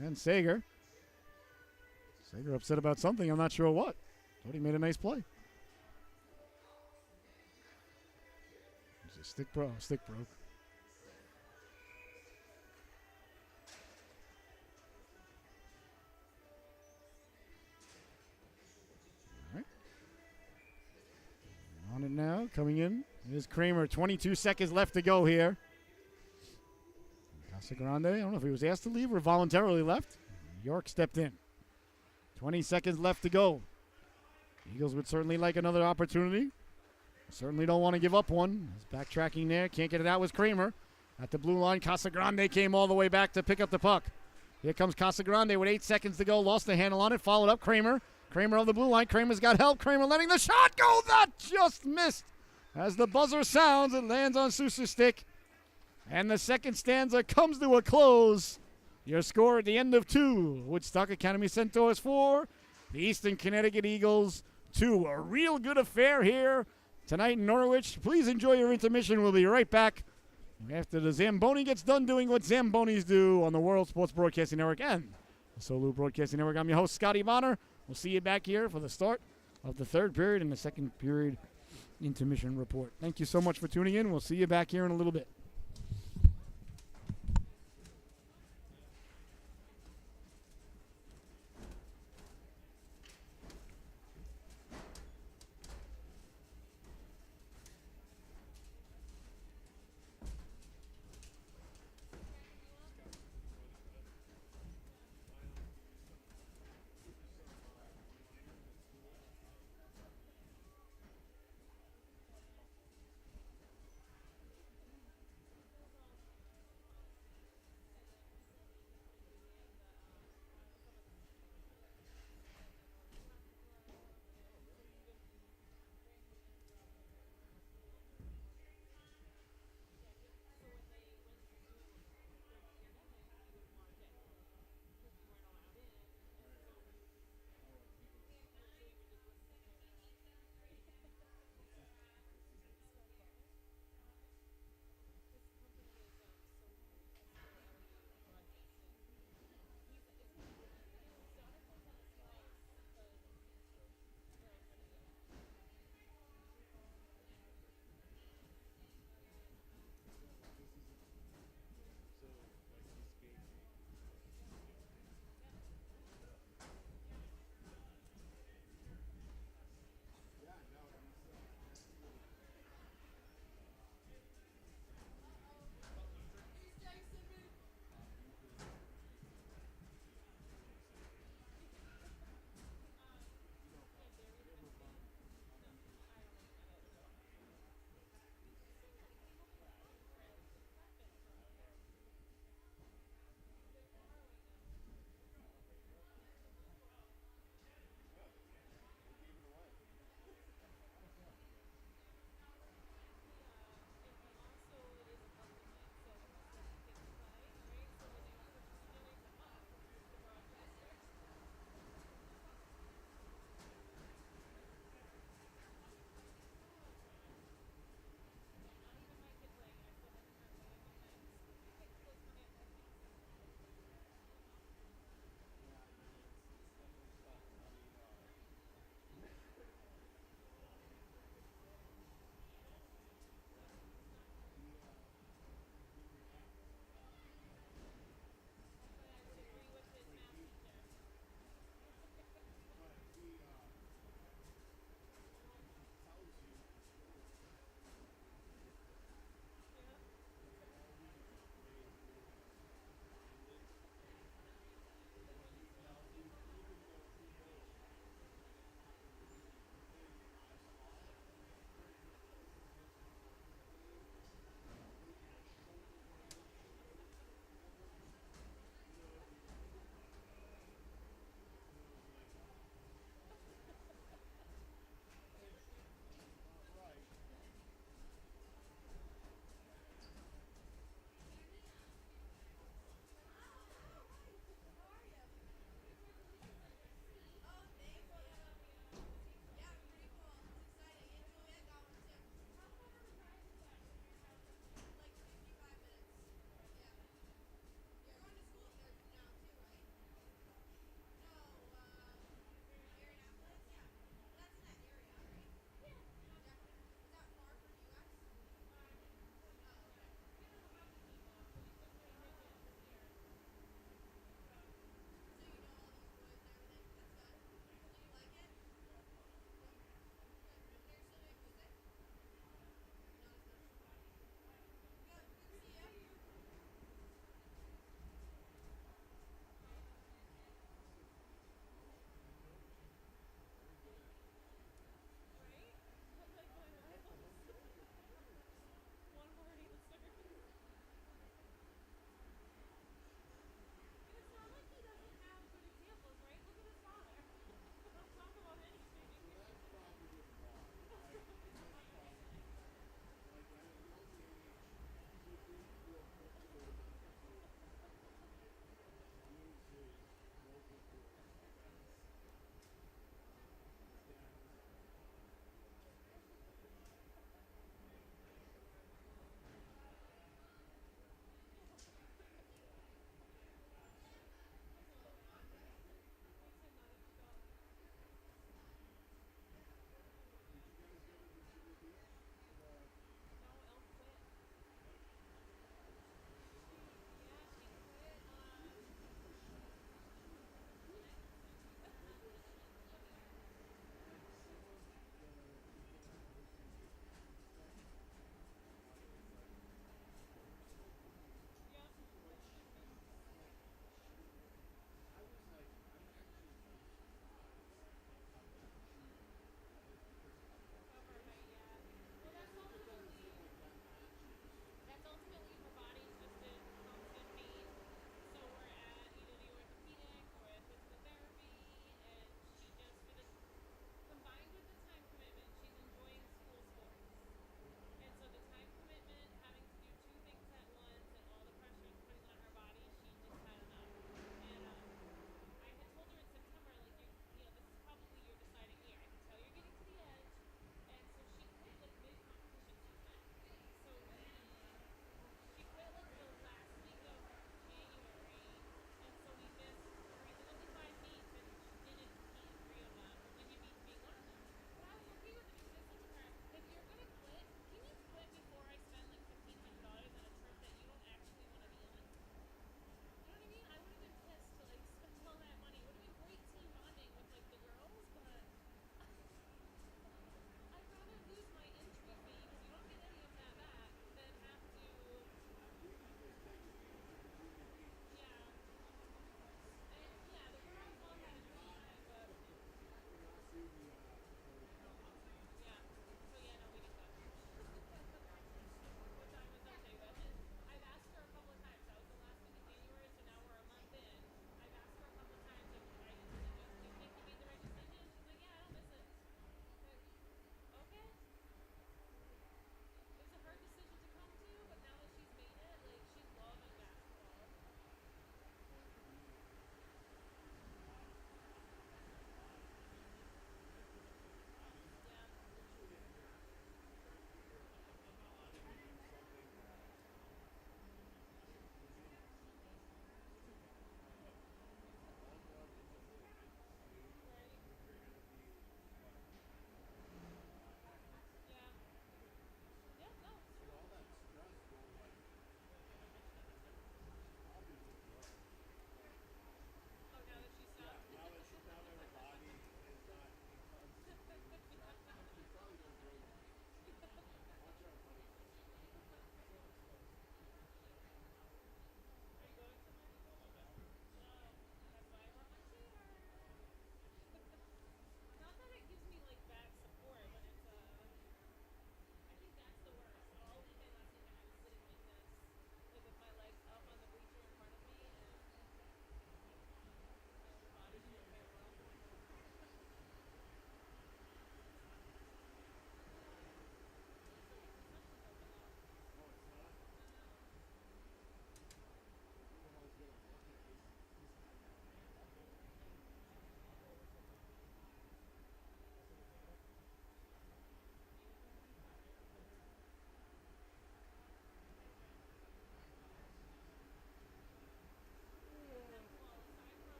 and Sager. Sager upset about something. I'm not sure what. Thought he made a nice play. Stick broke. All right. On it now. Coming in is Kramer. 22 seconds left to go here. Casagrande, I don't know if he was asked to leave or voluntarily left. York stepped in. 20 seconds left to go. Eagles would certainly like another opportunity. Certainly don't want to give up one. He's backtracking there. Can't get it out with Kramer. At the blue line, Casagrande came all the way back to pick up the puck. Here comes Casagrande with 8 seconds to go. Lost the handle on it. Followed up Kramer. Kramer on the blue line. Kramer's got help. Kramer letting the shot go. That just missed. As the buzzer sounds, it lands on Sousa's stick. And the second stanza comes to a close. Your score at the end of 2. Woodstock Academy Centaurs 4. The Eastern Connecticut Eagles 2. A real good affair here tonight in Norwich. Please enjoy your intermission. We'll be right back after the Zamboni gets done doing what Zambonis do on the World Sports Broadcasting Network and the Solu Broadcasting Network. I'm your host, Scotty Bonner. We'll see you back here for the start of the third period and the second period intermission report. Thank you so much for tuning in. We'll see you back here in a little bit.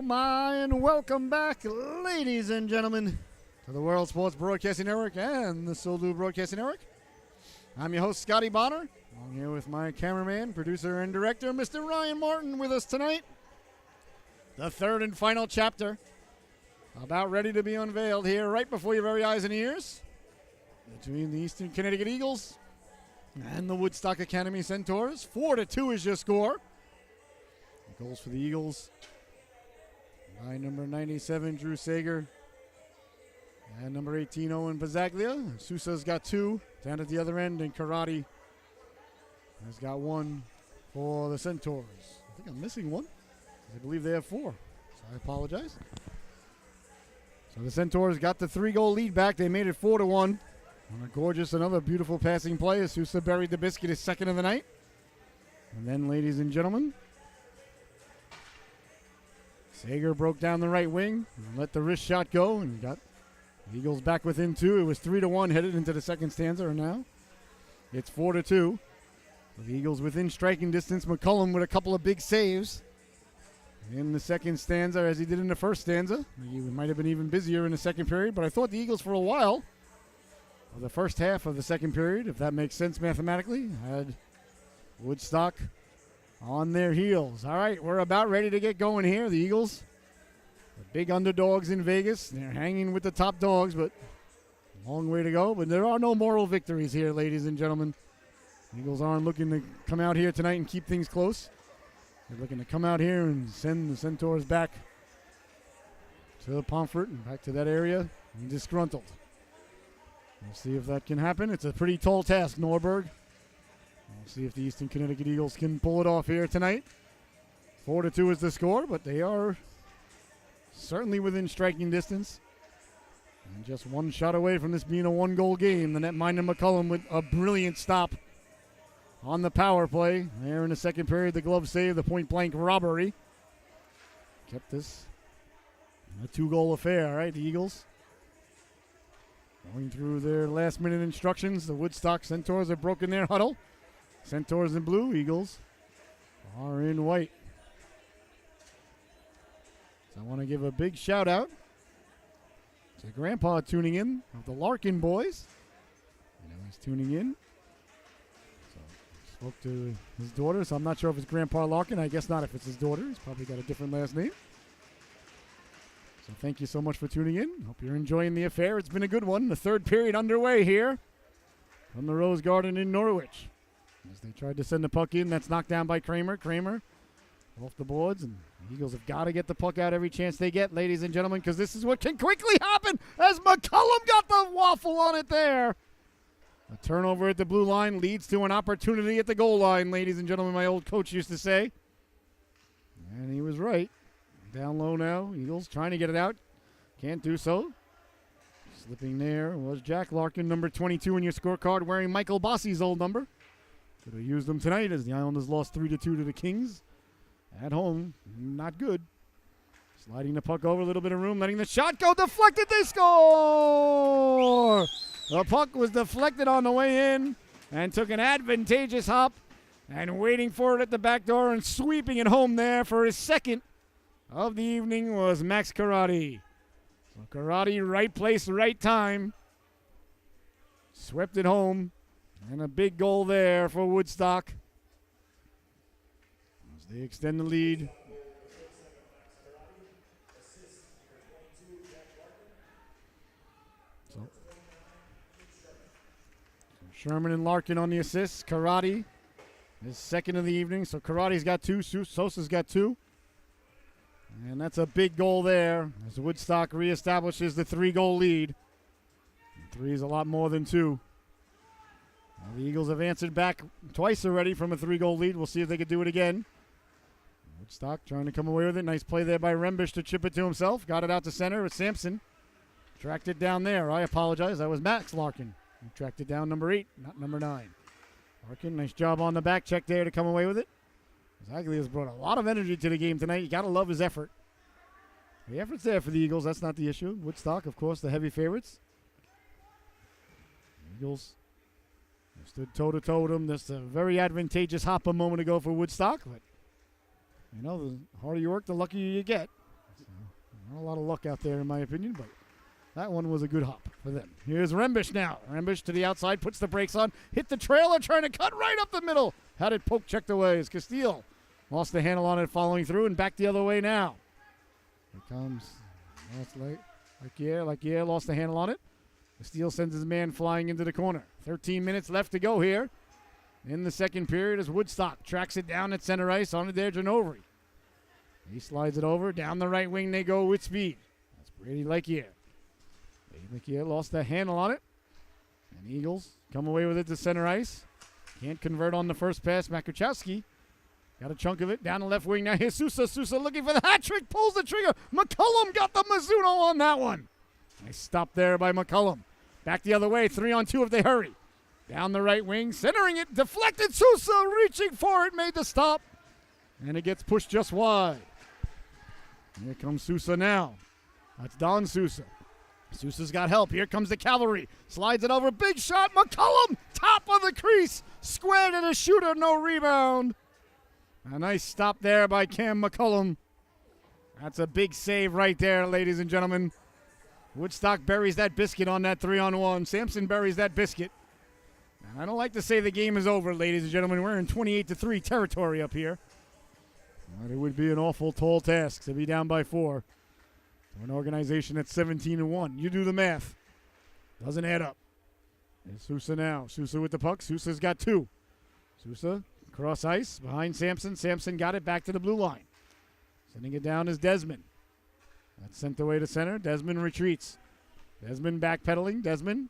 my, and welcome back, ladies and gentlemen, to the World Sports Broadcasting Network and the Solu Broadcasting Network. I'm your host, Scotty Bonner. I'm here with my cameraman, producer, and director, Mr. Ryan Martin, with us tonight. The third and final chapter, about ready to be unveiled here right before your very eyes and ears, between the Eastern Connecticut Eagles and the Woodstock Academy Centaurs. 4-2 is your score. The goals for the Eagles by number 97, Drew Sager, and number 18, Owen Bazaglia. Sousa's got 2 down at the other end, and Karate has got 1 for the Centaurs. I think I'm missing 1. I believe they have 4, so I apologize. So the Centaurs got the 3-goal lead back. They made it 4-1 on a gorgeous, another beautiful passing play as Sousa buried the biscuit, his second of the night. And then, ladies and gentlemen, Sager broke down the right wing and let the wrist shot go and got the Eagles back within 2. It was 3-1 headed into the second stanza, and now it's 4-2. So the Eagles within striking distance. McCullum with a couple of big saves in the second stanza as he did in the first stanza. He might have been even busier in the second period, but I thought the Eagles for a while, for the first half of the second period, if that makes sense mathematically, had Woodstock on their heels. All right, we're about ready to get going here. The Eagles, the big underdogs in Vegas. They're hanging with the top dogs, but a long way to go. But there are no moral victories here, ladies and gentlemen. The Eagles aren't looking to come out here tonight and keep things close. They're looking to come out here and send the Centaurs back to Pomfret and back to that area and disgruntled. We'll see if that can happen. It's a pretty tall task, Norberg. We'll see if the Eastern Connecticut Eagles can pull it off here tonight. 4-2 is the score, but they are certainly within striking distance. And just one shot away from this being a 1-goal game. The netminder McCullum with a brilliant stop on the power play. There in the second period, the glove save, the point-blank robbery. Kept this a 2-goal affair, right? The Eagles going through their last-minute instructions. The Woodstock Centaurs have broken their huddle. Centaurs in blue, Eagles are in white. So I want to give a big shout out to Grandpa tuning in of the Larkin boys. I know he's tuning in. So spoke to his daughter, so I'm not sure if it's Grandpa Larkin. I guess not if it's his daughter. He's probably got a different last name. So thank you so much for tuning in. Hope you're enjoying the affair. It's been a good one. The third period underway here from the Rose Garden in Norwich. As they tried to send the puck in, that's knocked down by Kramer. Kramer off the boards, and the Eagles have got to get the puck out every chance they get, ladies and gentlemen, because this is what can quickly happen as McCullum got the waffle on it there. A turnover at the blue line leads to an opportunity at the goal line, ladies and gentlemen, my old coach used to say. And he was right. Down low now, Eagles trying to get it out. Can't do so. Slipping there was Jack Larkin, number 22 in your scorecard, wearing Michael Bossi's old number. Could have used them tonight as the Islanders lost 3-2 to the Kings. At home, not good. Sliding the puck over, a little bit of room, letting the shot go, deflected, they score! The puck was deflected on the way in and took an advantageous hop and waiting for it at the back door and sweeping it home there for his second of the evening was Max Karate. So Karate, right place, right time. Swept it home. And a big goal there for Woodstock as they extend the lead. So Sherman and Larkin on the assists. Karate is second of the evening. So Karate's got 2. Sosa's got 2. And that's a big goal there as Woodstock reestablishes the 3-goal lead. And 3 is a lot more than 2. Well, the Eagles have answered back twice already from a 3-goal lead. We'll see if they can do it again. Woodstock trying to come away with it. Nice play there by Rembish to chip it to himself. Got it out to center with Sampson. Tracked it down there. I apologize. That was Max Larkin. He tracked it down number 8, not number 9. Larkin, nice job on the back check there to come away with it. Zagli has brought a lot of energy to the game tonight. You got to love his effort. The effort's there for the Eagles. That's not the issue. Woodstock, of course, the heavy favorites. Eagles stood toe-to-toe with him. That's a very advantageous hop a moment ago for Woodstock. But, you know, the harder you work, the luckier you get. Not a lot of luck out there, in my opinion, but that one was a good hop for them. Here's Rembish now. Rembish to the outside, puts the brakes on, hit the trailer, trying to cut right up the middle. Had it poke checked away as Castile lost the handle on it, following through, and back the other way now. Here comes, Lakier lost the handle on it. Castile sends his man flying into the corner. 13 minutes left to go here in the second period as Woodstock tracks it down at center ice on there, Ginobili. He slides it over. Down the right wing they go with speed. That's Brady Lakier. Lakier lost the handle on it. And Eagles come away with it to center ice. Can't convert on the first pass. Makachowski got a chunk of it. Down the left wing now. Here's Sousa. Sousa looking for the hat trick. Pulls the trigger. McCullum got the Mizuno on that one. Nice stop there by McCullum. Back the other way. 3-on-2 if they hurry. Down the right wing. Centering it. Deflected. Sousa reaching for it. Made the stop. And it gets pushed just wide. Here comes Sousa now. That's Don Sousa. Sousa's got help. Here comes the cavalry. Slides it over. Big shot. McCullum. Top of the crease. Squared at a shooter. No rebound. A nice stop there by Cam McCullum. That's a big save right there, ladies and gentlemen. Woodstock buries that biscuit on that 3-on-1. Sampson buries that biscuit. And I don't like to say the game is over, ladies and gentlemen. We're in 28-3 territory up here. But it would be an awful tall task to be down by 4 for an organization that's 17-1. You do the math. Doesn't add up. There's Sousa now. Sousa with the puck. Sousa's got 2. Sousa cross ice behind Sampson. Sampson got it back to the blue line. Sending it down is Desmond. That's sent away to center. Desmond retreats. Desmond backpedaling. Desmond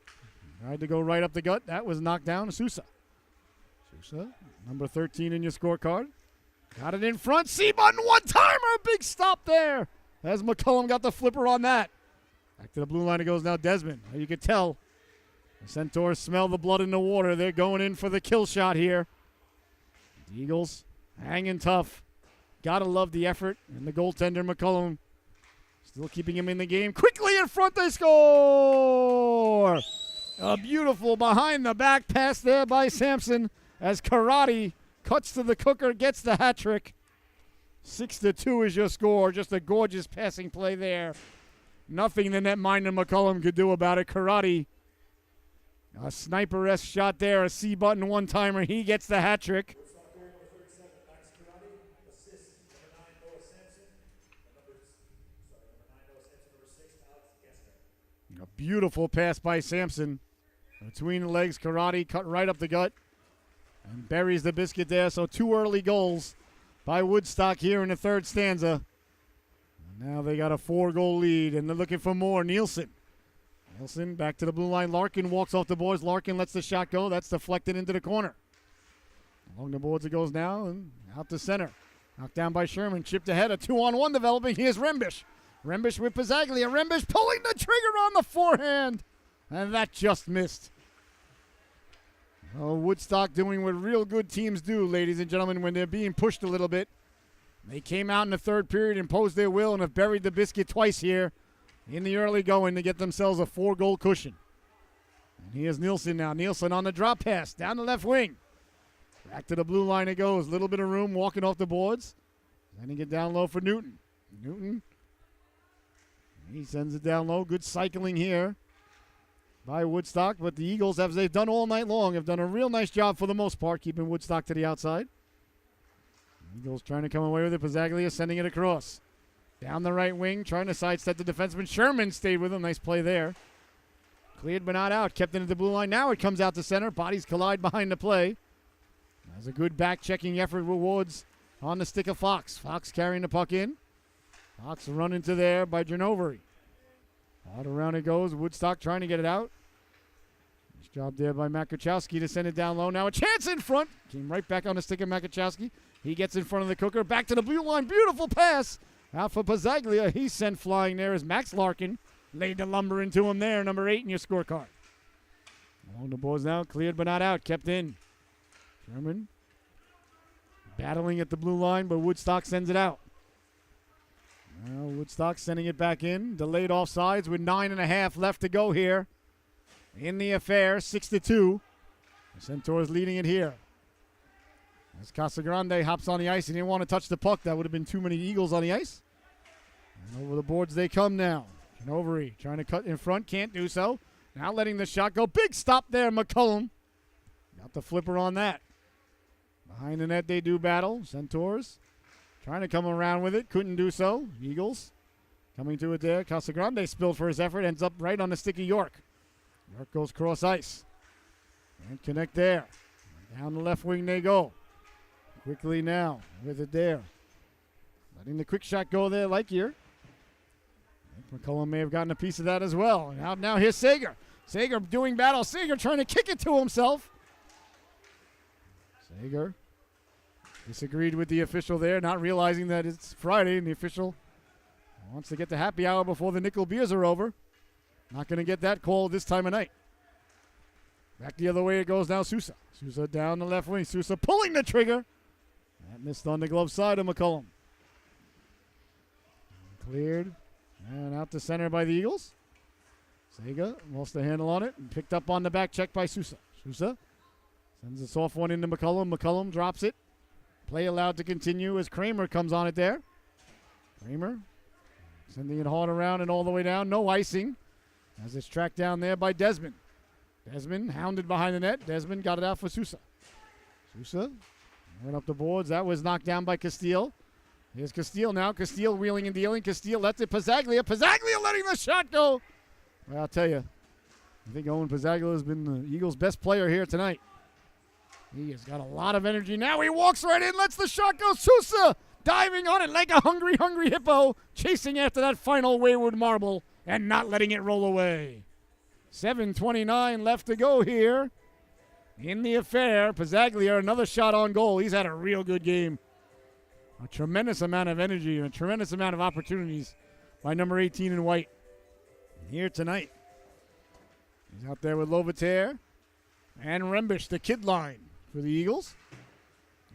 tried to go right up the gut. That was knocked down to Sousa. Sousa, number 13 in your scorecard. Got it in front. C-button one-timer. Big stop there. As McCullum got the flipper on that. Back to the blue line it goes now. Desmond. You can tell the Centaurs smell the blood in the water. They're going in for the kill shot here. The Eagles hanging tough. Gotta love the effort. And the goaltender, McCullum, still keeping him in the game. Quickly in front, they score! A beautiful behind-the-back pass there by Sampson as Karate cuts to the cooker, gets the hat trick. 6-2 is your score. Just a gorgeous passing play there. Nothing the netminder McCullum could do about it. Karate, a sniper-esque shot there, a C-button one-timer. He gets the hat trick. A beautiful pass by Sampson. Between the legs, Karate cut right up the gut and buries the biscuit there. So 2 early goals by Woodstock here in the third stanza. And now they got a 4-goal lead, and they're looking for more. Nielsen back to the blue line. Larkin walks off the boards. Larkin lets the shot go. That's deflected into the corner. Along the boards it goes now and out to center. Knocked down by Sherman. Chipped ahead. A 2-on-1 developing. Here's Rembish. Rembish with Pizzaglia. Rembish pulling the trigger on the forehand. And that just missed. Oh, Woodstock doing what real good teams do, ladies and gentlemen, when they're being pushed a little bit. They came out in the third period, imposed their will, and have buried the biscuit twice here in the early going to get themselves a 4-goal cushion. And here's Nielsen now. Nielsen on the drop pass down the left wing. Back to the blue line it goes. Little bit of room walking off the boards. Sending it down low for Newton. Newton. He sends it down low. Good cycling here by Woodstock. But the Eagles, as they've done all night long, have done a real nice job for the most part, keeping Woodstock to the outside. Eagles trying to come away with it. Pizzaglia sending it across. Down the right wing, trying to sidestep the defenseman. Sherman stayed with him. Nice play there. Cleared but not out. Kept into the blue line. Now it comes out to center. Bodies collide behind the play. That's a good back-checking effort with Woods on the stick of Fox. Fox carrying the puck in. Fox run into there by Ginobili. Out around it goes. Woodstock trying to get it out. Nice job there by Makachowski to send it down low. Now a chance in front. Came right back on the stick of Makachowski. He gets in front of the cooker. Back to the blue line. Beautiful pass. Out for Pizzaglia. He's sent flying there as Max Larkin laid the lumber into him there. Number 8 in your scorecard. Along the boards now. Cleared but not out. Kept in. Sherman battling at the blue line, but Woodstock sends it out. Now Woodstock sending it back in. Delayed offsides with 9.5 left to go here in the affair. 6-2. The Centaurs leading it here. As Casagrande hops on the ice, he didn't want to touch the puck. That would have been too many Eagles on the ice. And over the boards they come now. Canovary trying to cut in front, can't do so. Now letting the shot go. Big stop there, McCullum. Got the flipper on that. Behind the net they do battle. Centaurs trying to come around with it, couldn't do so. Eagles coming to it there. Casagrande spilled for his effort, ends up right on the stick of York. York goes cross ice. Can't connect there. Down the left wing they go. Quickly now with it there. Letting the quick shot go there, like here. McCullum may have gotten a piece of that as well. And out now, here's Sager. Sager doing battle. Sager trying to kick it to himself. Sager disagreed with the official there, not realizing that it's Friday and the official wants to get the happy hour before the nickel beers are over. Not going to get that call this time of night. Back the other way it goes now, Sousa. Sousa down the left wing. Sousa pulling the trigger. That missed on the glove side of McCullum. Cleared. And out to center by the Eagles. Sega lost the handle on it and picked up on the back check by Sousa. Sousa sends a soft one into McCullum. McCullum drops it. Play allowed to continue as Kramer comes on it there. Kramer sending it hard around and all the way down. No icing as it's tracked down there by Desmond. Desmond hounded behind the net. Desmond got it out for Sousa. Sousa went up the boards. That was knocked down by Castile. Here's Castile now. Castile wheeling and dealing. Castile lets it. Pizzaglia. Pizzaglia letting the shot go. Well, I'll tell you, I think Owen Pizzaglia has been the Eagles' best player here tonight. He has got a lot of energy. Now he walks right in, lets the shot go. Sousa diving on it like a hungry hippo, chasing after that final wayward marble and not letting it roll away. 7:29 left to go here in the affair. Pizzaglia, another shot on goal. He's had a real good game. A tremendous amount of energy and a tremendous amount of opportunities by number 18 in white here tonight. He's out there with Lovataire and Rembish, the kid line for the Eagles.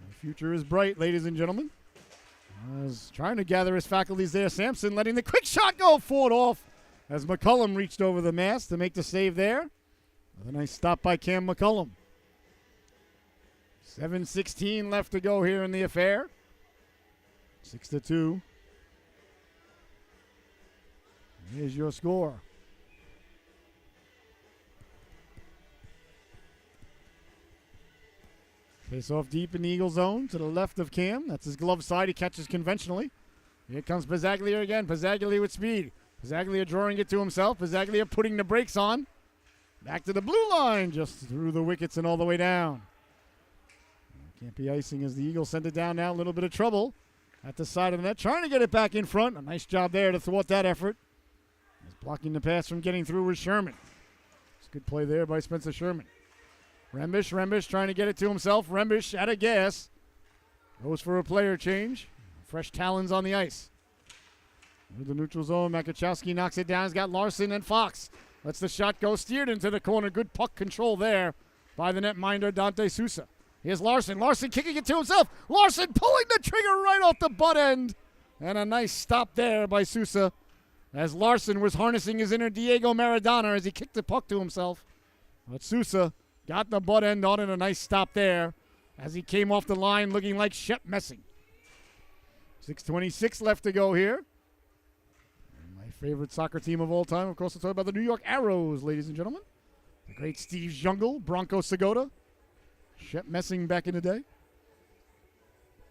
The future is bright, ladies and gentlemen. Was trying to gather his faculties there. Sampson letting the quick shot go, fought off as McCullum reached over the mast to make the save there. With a nice stop by Cam McCullum. 7:16 left to go here in the affair. 6-2. Here's your score. Face off deep in the Eagle zone to the left of Cam. That's his glove side. He catches conventionally. Here comes Pizzaglia again. Pizzaglia with speed. Pizzaglia drawing it to himself. Pizzaglia putting the brakes on. Back to the blue line. Just through the wickets and all the way down. Can't be icing as the Eagles send it down now. A little bit of trouble at the side of the net. Trying to get it back in front. A nice job there to thwart that effort. He's blocking the pass from getting through with Sherman. It's a good play there by Spencer Sherman. Rembish trying to get it to himself. Rembish out of gas. Goes for a player change. Fresh talons on the ice. With the neutral zone, Makachowski knocks it down. He's got Larson and Fox. Lets the shot go. Steered into the corner. Good puck control there by the netminder, Dante Sousa. Here's Larson. Larson kicking it to himself. Larson pulling the trigger right off the butt end. And a nice stop there by Sousa as Larson was harnessing his inner Diego Maradona as he kicked the puck to himself. But Sousa got the butt end on it. A nice stop there as he came off the line looking like Shep Messing. 6:26 left to go here. And my favorite soccer team of all time, of course, we're talking about the New York Arrows, ladies and gentlemen. The great Steve Jungle, Bronco Segota, Shep Messing back in the day.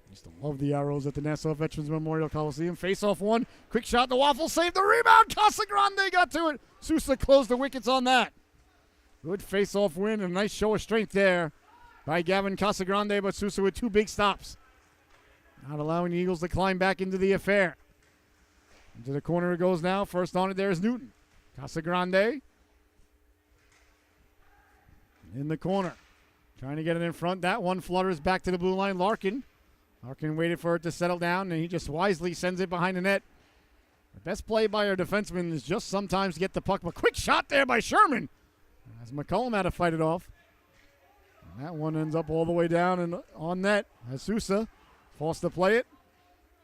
Used to love the Arrows at the Nassau Veterans Memorial Coliseum. Face-off one. Quick shot. The waffle saved the rebound. Casagrande got to it. Sousa closed the wickets on that. Good face-off win and a nice show of strength there by Gavin Casagrande, but Sousa with two big stops. Not allowing the Eagles to climb back into the affair. Into the corner it goes now. First on it there is Newton. Casagrande in the corner. Trying to get it in front. That one flutters back to the blue line. Larkin waited for it to settle down, and he just wisely sends it behind the net. The best play by our defenseman is just sometimes to get the puck. But quick shot there by Sherman as McCullum had to fight it off. And that one ends up all the way down and on net as Sousa forced to play it.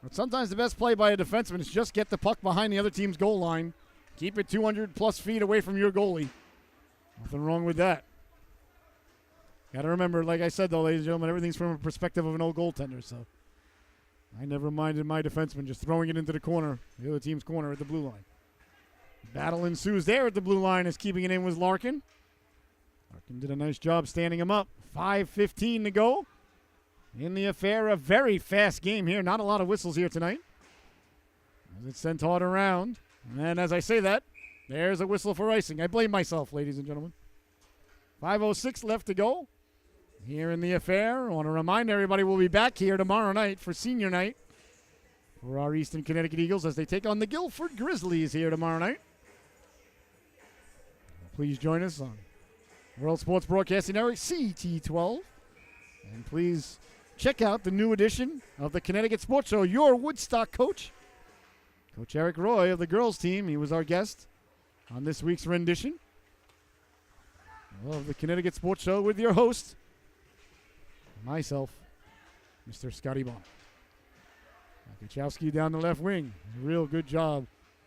But sometimes the best play by a defenseman is just get the puck behind the other team's goal line. Keep it 200-plus feet away from your goalie. Nothing wrong with that. Got to remember, like I said, though, ladies and gentlemen, everything's from a perspective of an old goaltender. So I never minded my defenseman just throwing it into the corner, the other team's corner at the blue line. Battle ensues there at the blue line as keeping it in was Larkin. Larkin did a nice job standing him up. 5:15 to go in the affair. A very fast game here. Not a lot of whistles here tonight. As it's centaured around. And as I say that, there's a whistle for icing. I blame myself, ladies and gentlemen. 5:06 left to go here in the affair. I want to remind everybody we'll be back here tomorrow night for senior night for our Eastern Connecticut Eagles as they take on the Guilford Grizzlies here tomorrow night. Please join us on World Sports Broadcasting Network, CT12. And please check out the new edition of the Connecticut Sports Show. Your Woodstock coach, Coach Eric Roy of the girls team. He was our guest on this week's rendition of the Connecticut Sports Show with your host, myself, Mr. Scotty Bonner. Kachowski down the left wing. Real good job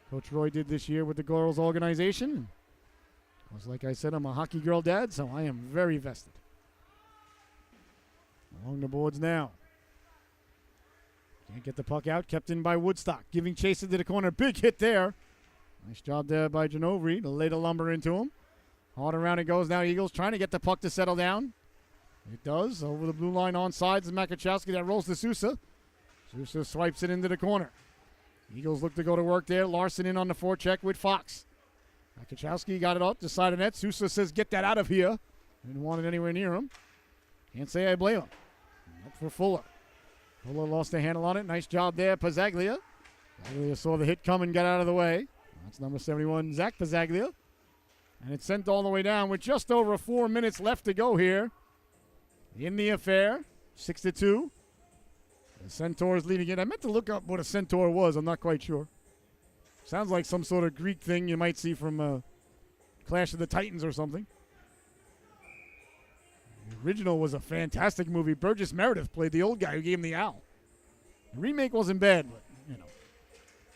Coach Roy did this year with the girls organization. Because like I said, I'm a hockey girl dad, so I am very vested. Along the boards now. Can't get the puck out. Kept in by Woodstock. Giving chase into the corner. Big hit there. Nice job there by Ginobili to lay the lumber into him. Hard around it goes now. Eagles trying to get the puck to settle down. It does. Over the blue line on sides is Makachowski. That rolls to Sousa. Sousa swipes it into the corner. Eagles look to go to work there. Larson in on the forecheck with Fox. Makachowski got it up to side of net. Sousa says, get that out of here. Didn't want it anywhere near him. Can't say I blame him. Up for Fuller. Fuller lost the handle on it. Nice job there, Pizzaglia. Pizzaglia saw the hit come and got out of the way. That's number 71, Zach Pizzaglia. And it's sent all the way down with just over 4 minutes left to go here in the affair. 6-2. The Centaurs leading it. I meant to look up what a Centaur was. I'm not quite sure. Sounds like some sort of Greek thing you might see from Clash of the Titans or something. The original was a fantastic movie. Burgess Meredith played the old guy who gave him the owl. The remake wasn't bad, but,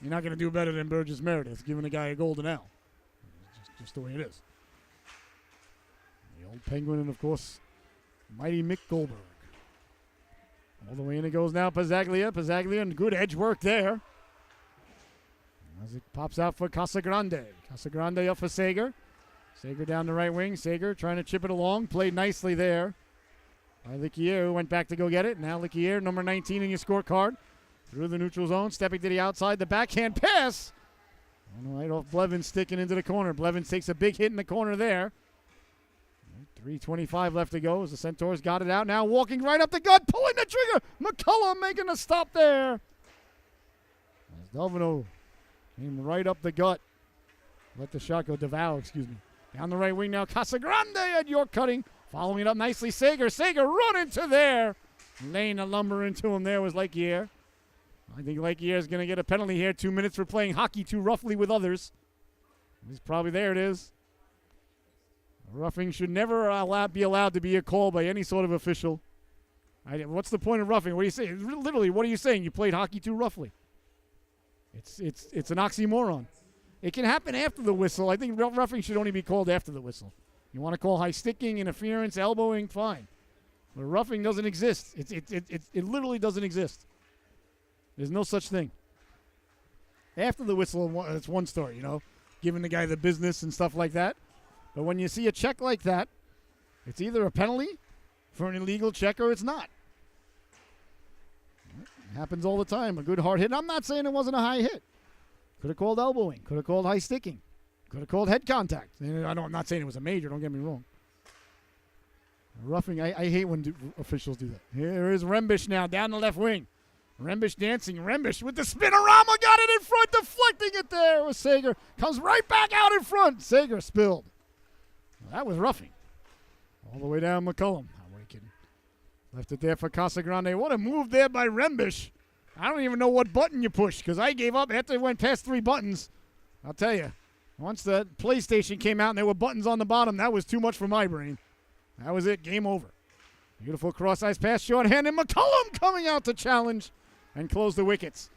you're not going to do better than Burgess Meredith giving a guy a golden owl. It's just the way it is. The old Penguin and, of course, mighty Mick Goldberg. All the way in it goes now, Pizzaglia. Pizzaglia, and good edge work there. As it pops out for Casagrande. Casagrande up for Sager. Sager down the right wing. Sager trying to chip it along. Played nicely there by Lickier, who went back to go get it. Now Lickier, number 19 in your scorecard. Through the neutral zone, stepping to the outside. The backhand pass. And right off Blevins, sticking into the corner. Blevins takes a big hit in the corner there. 3:25 left to go as the Centaurs got it out. Now walking right up the gut, pulling the trigger. McCullum making a stop there. As Delvino came right up the gut. Let the shot go. Devow, excuse me. Down the right wing now. Casagrande at York cutting. Following it up nicely. Sager. Sager run into there. Laying the lumber into him there was Lakier. I think Lakier is going to get a penalty here. 2 minutes for playing hockey too roughly with others. He's probably there. It is. Roughing should never be allowed to be a call by any sort of official. What's the point of roughing? What do you say? Literally, what are you saying? You played hockey too roughly. It's an oxymoron. It can happen after the whistle. I think roughing should only be called after the whistle. You want to call high sticking, interference, elbowing, fine. But roughing doesn't exist. It literally doesn't exist. There's no such thing. After the whistle, it's one story, giving the guy the business and stuff like that. But when you see a check like that, it's either a penalty for an illegal check or it's not. It happens all the time. A good hard hit. I'm not saying it wasn't a high hit. Could have called elbowing. Could have called high sticking. Could have called head contact. I'm not saying it was a major. Don't get me wrong. Roughing, I hate when officials do that. Here is Rembish now down the left wing. Rembish dancing. Rembish with the spinorama. Got it in front. Deflecting it there with Sager. Comes right back out in front. Sager spilled. Well, that was roughing. All the way down McCullum. How are you kidding? Left it there for Casagrande. What a move there by Rembish. I don't even know what button you push because I gave up after it went past 3 buttons. I'll tell you, once the PlayStation came out and there were buttons on the bottom, that was too much for my brain. That was it. Game over. Beautiful cross-ice pass, shorthand, and McCullum coming out to challenge and close the wickets.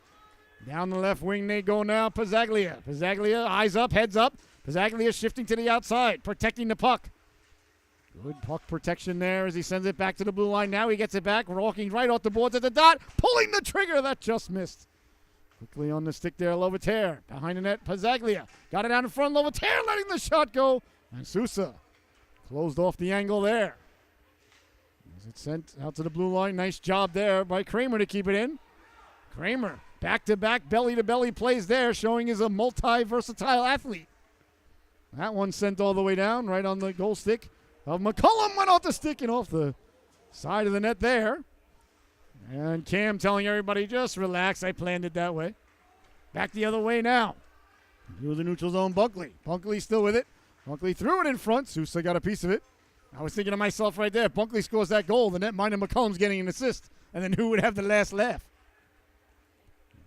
Down the left wing they go now. Pizzaglia. Pizzaglia, eyes up, heads up. Pizzaglia shifting to the outside, protecting the puck. Good puck protection there as he sends it back to the blue line. Now he gets it back, walking right off the boards at the dot, pulling the trigger. That just missed. Quickly on the stick there, Lovataire. Behind the net, Pazzaglia. Got it out in front, Lovataire letting the shot go. And Sousa closed off the angle there. As it's sent out to the blue line. Nice job there by Kramer to keep it in. Kramer, back-to-back, belly-to-belly plays there, showing he's a multi-versatile athlete. That one sent all the way down, right on the goal stick of McCullum. Went off the stick and off the side of the net there. And Cam telling everybody, just relax, I planned it that way. Back the other way now. Through the neutral zone, Bunkley. Bunkley still with it. Bunkley threw it in front. Sousa got a piece of it. I was thinking to myself right there, if Bunkley scores that goal, the netminder McCullum's getting an assist. And then who would have the last laugh?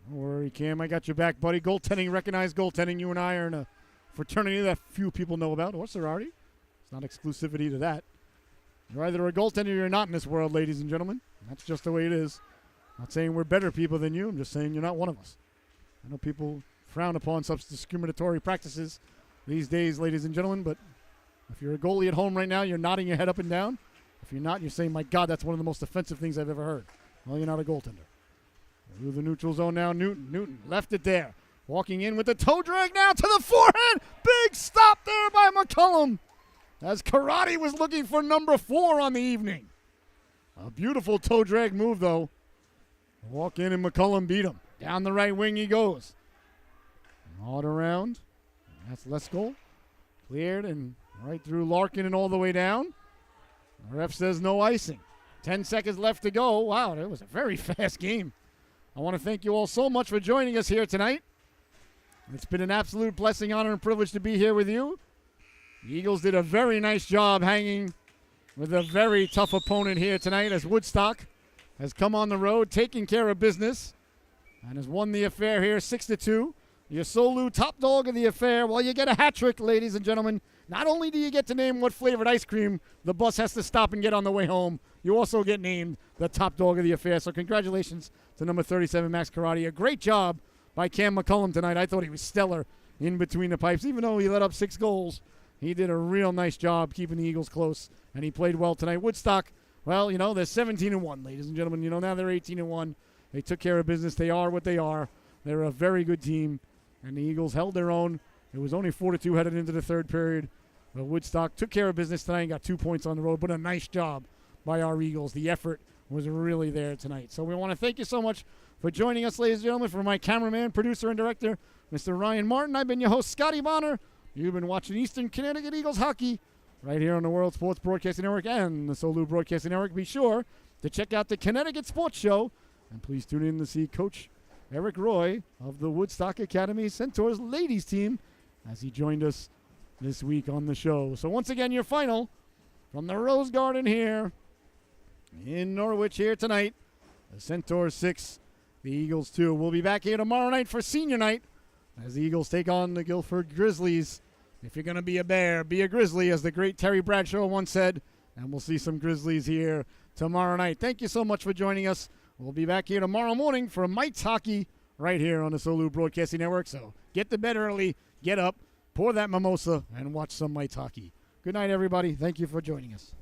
Don't worry, Cam, I got your back, buddy. Goaltending, recognized goaltending. You and I are in a fraternity that few people know about, or sorority. It's not exclusivity to that. You're either a goaltender or you're not in this world, ladies and gentlemen. That's just the way it is. I'm not saying we're better people than you. I'm just saying you're not one of us. I know people frown upon such discriminatory practices these days, ladies and gentlemen, but if you're a goalie at home right now, you're nodding your head up and down. If you're not, you're saying, my God, that's one of the most offensive things I've ever heard. Well, you're not a goaltender. Through the neutral zone now, Newton left it there. Walking in with the toe drag now to the forehand. Big stop there by McCullum. As Karate was looking for number 4 on the evening. A beautiful toe drag move, though. Walk in and McCullum beat him. Down the right wing he goes. All around. That's Lesko. Cleared and right through Larkin and all the way down. The ref says no icing. 10 seconds left to go. Wow, that was a very fast game. I want to thank you all so much for joining us here tonight. It's been an absolute blessing, honor, and privilege to be here with you. The Eagles did a very nice job hanging with a very tough opponent here tonight as Woodstock has come on the road, taking care of business, and has won the affair here 6-2. Your Solu top dog of the affair. Well, you get a hat trick, ladies and gentlemen. Not only do you get to name what flavored ice cream the bus has to stop and get on the way home, you also get named the top dog of the affair. So congratulations to number 37, Max Karate. A great job by Cam McCullum tonight. I thought he was stellar in between the pipes. Even though he let up 6 goals, he did a real nice job keeping the Eagles close, and he played well tonight. Woodstock, well, you know, they're 17-1, ladies and gentlemen. You know, now they're 18-1. They took care of business. They are what they are. They're a very good team, and the Eagles held their own. It was only 4-2 headed into the third period. But Woodstock took care of business tonight and got 2 points on the road, but a nice job by our Eagles. The effort was really there tonight. So we want to thank you so much for joining us, ladies and gentlemen. For my cameraman, producer, and director, Mr. Ryan Martin, I've been your host, Scotty Bonner. You've been watching Eastern Connecticut Eagles hockey right here on the World Sports Broadcasting Network and the Solu Broadcasting Network. Be sure to check out the Connecticut Sports Show, and please tune in to see Coach Eric Roy of the Woodstock Academy Centaurs ladies team as he joined us this week on the show. So once again, your final from the Rose Garden here in Norwich here tonight. The Centaurs 6, the Eagles 2. We'll be back here tomorrow night for senior night as the Eagles take on the Guilford Grizzlies. If you're going to be a Bear, be a Grizzly, as the great Terry Bradshaw once said. And we'll see some Grizzlies here tomorrow night. Thank you so much for joining us. We'll be back here tomorrow morning for Mike's Hockey right here on the Solu Broadcasting Network. So get to bed early, get up, pour that mimosa, and watch some Mike's Hockey. Good night, everybody. Thank you for joining us.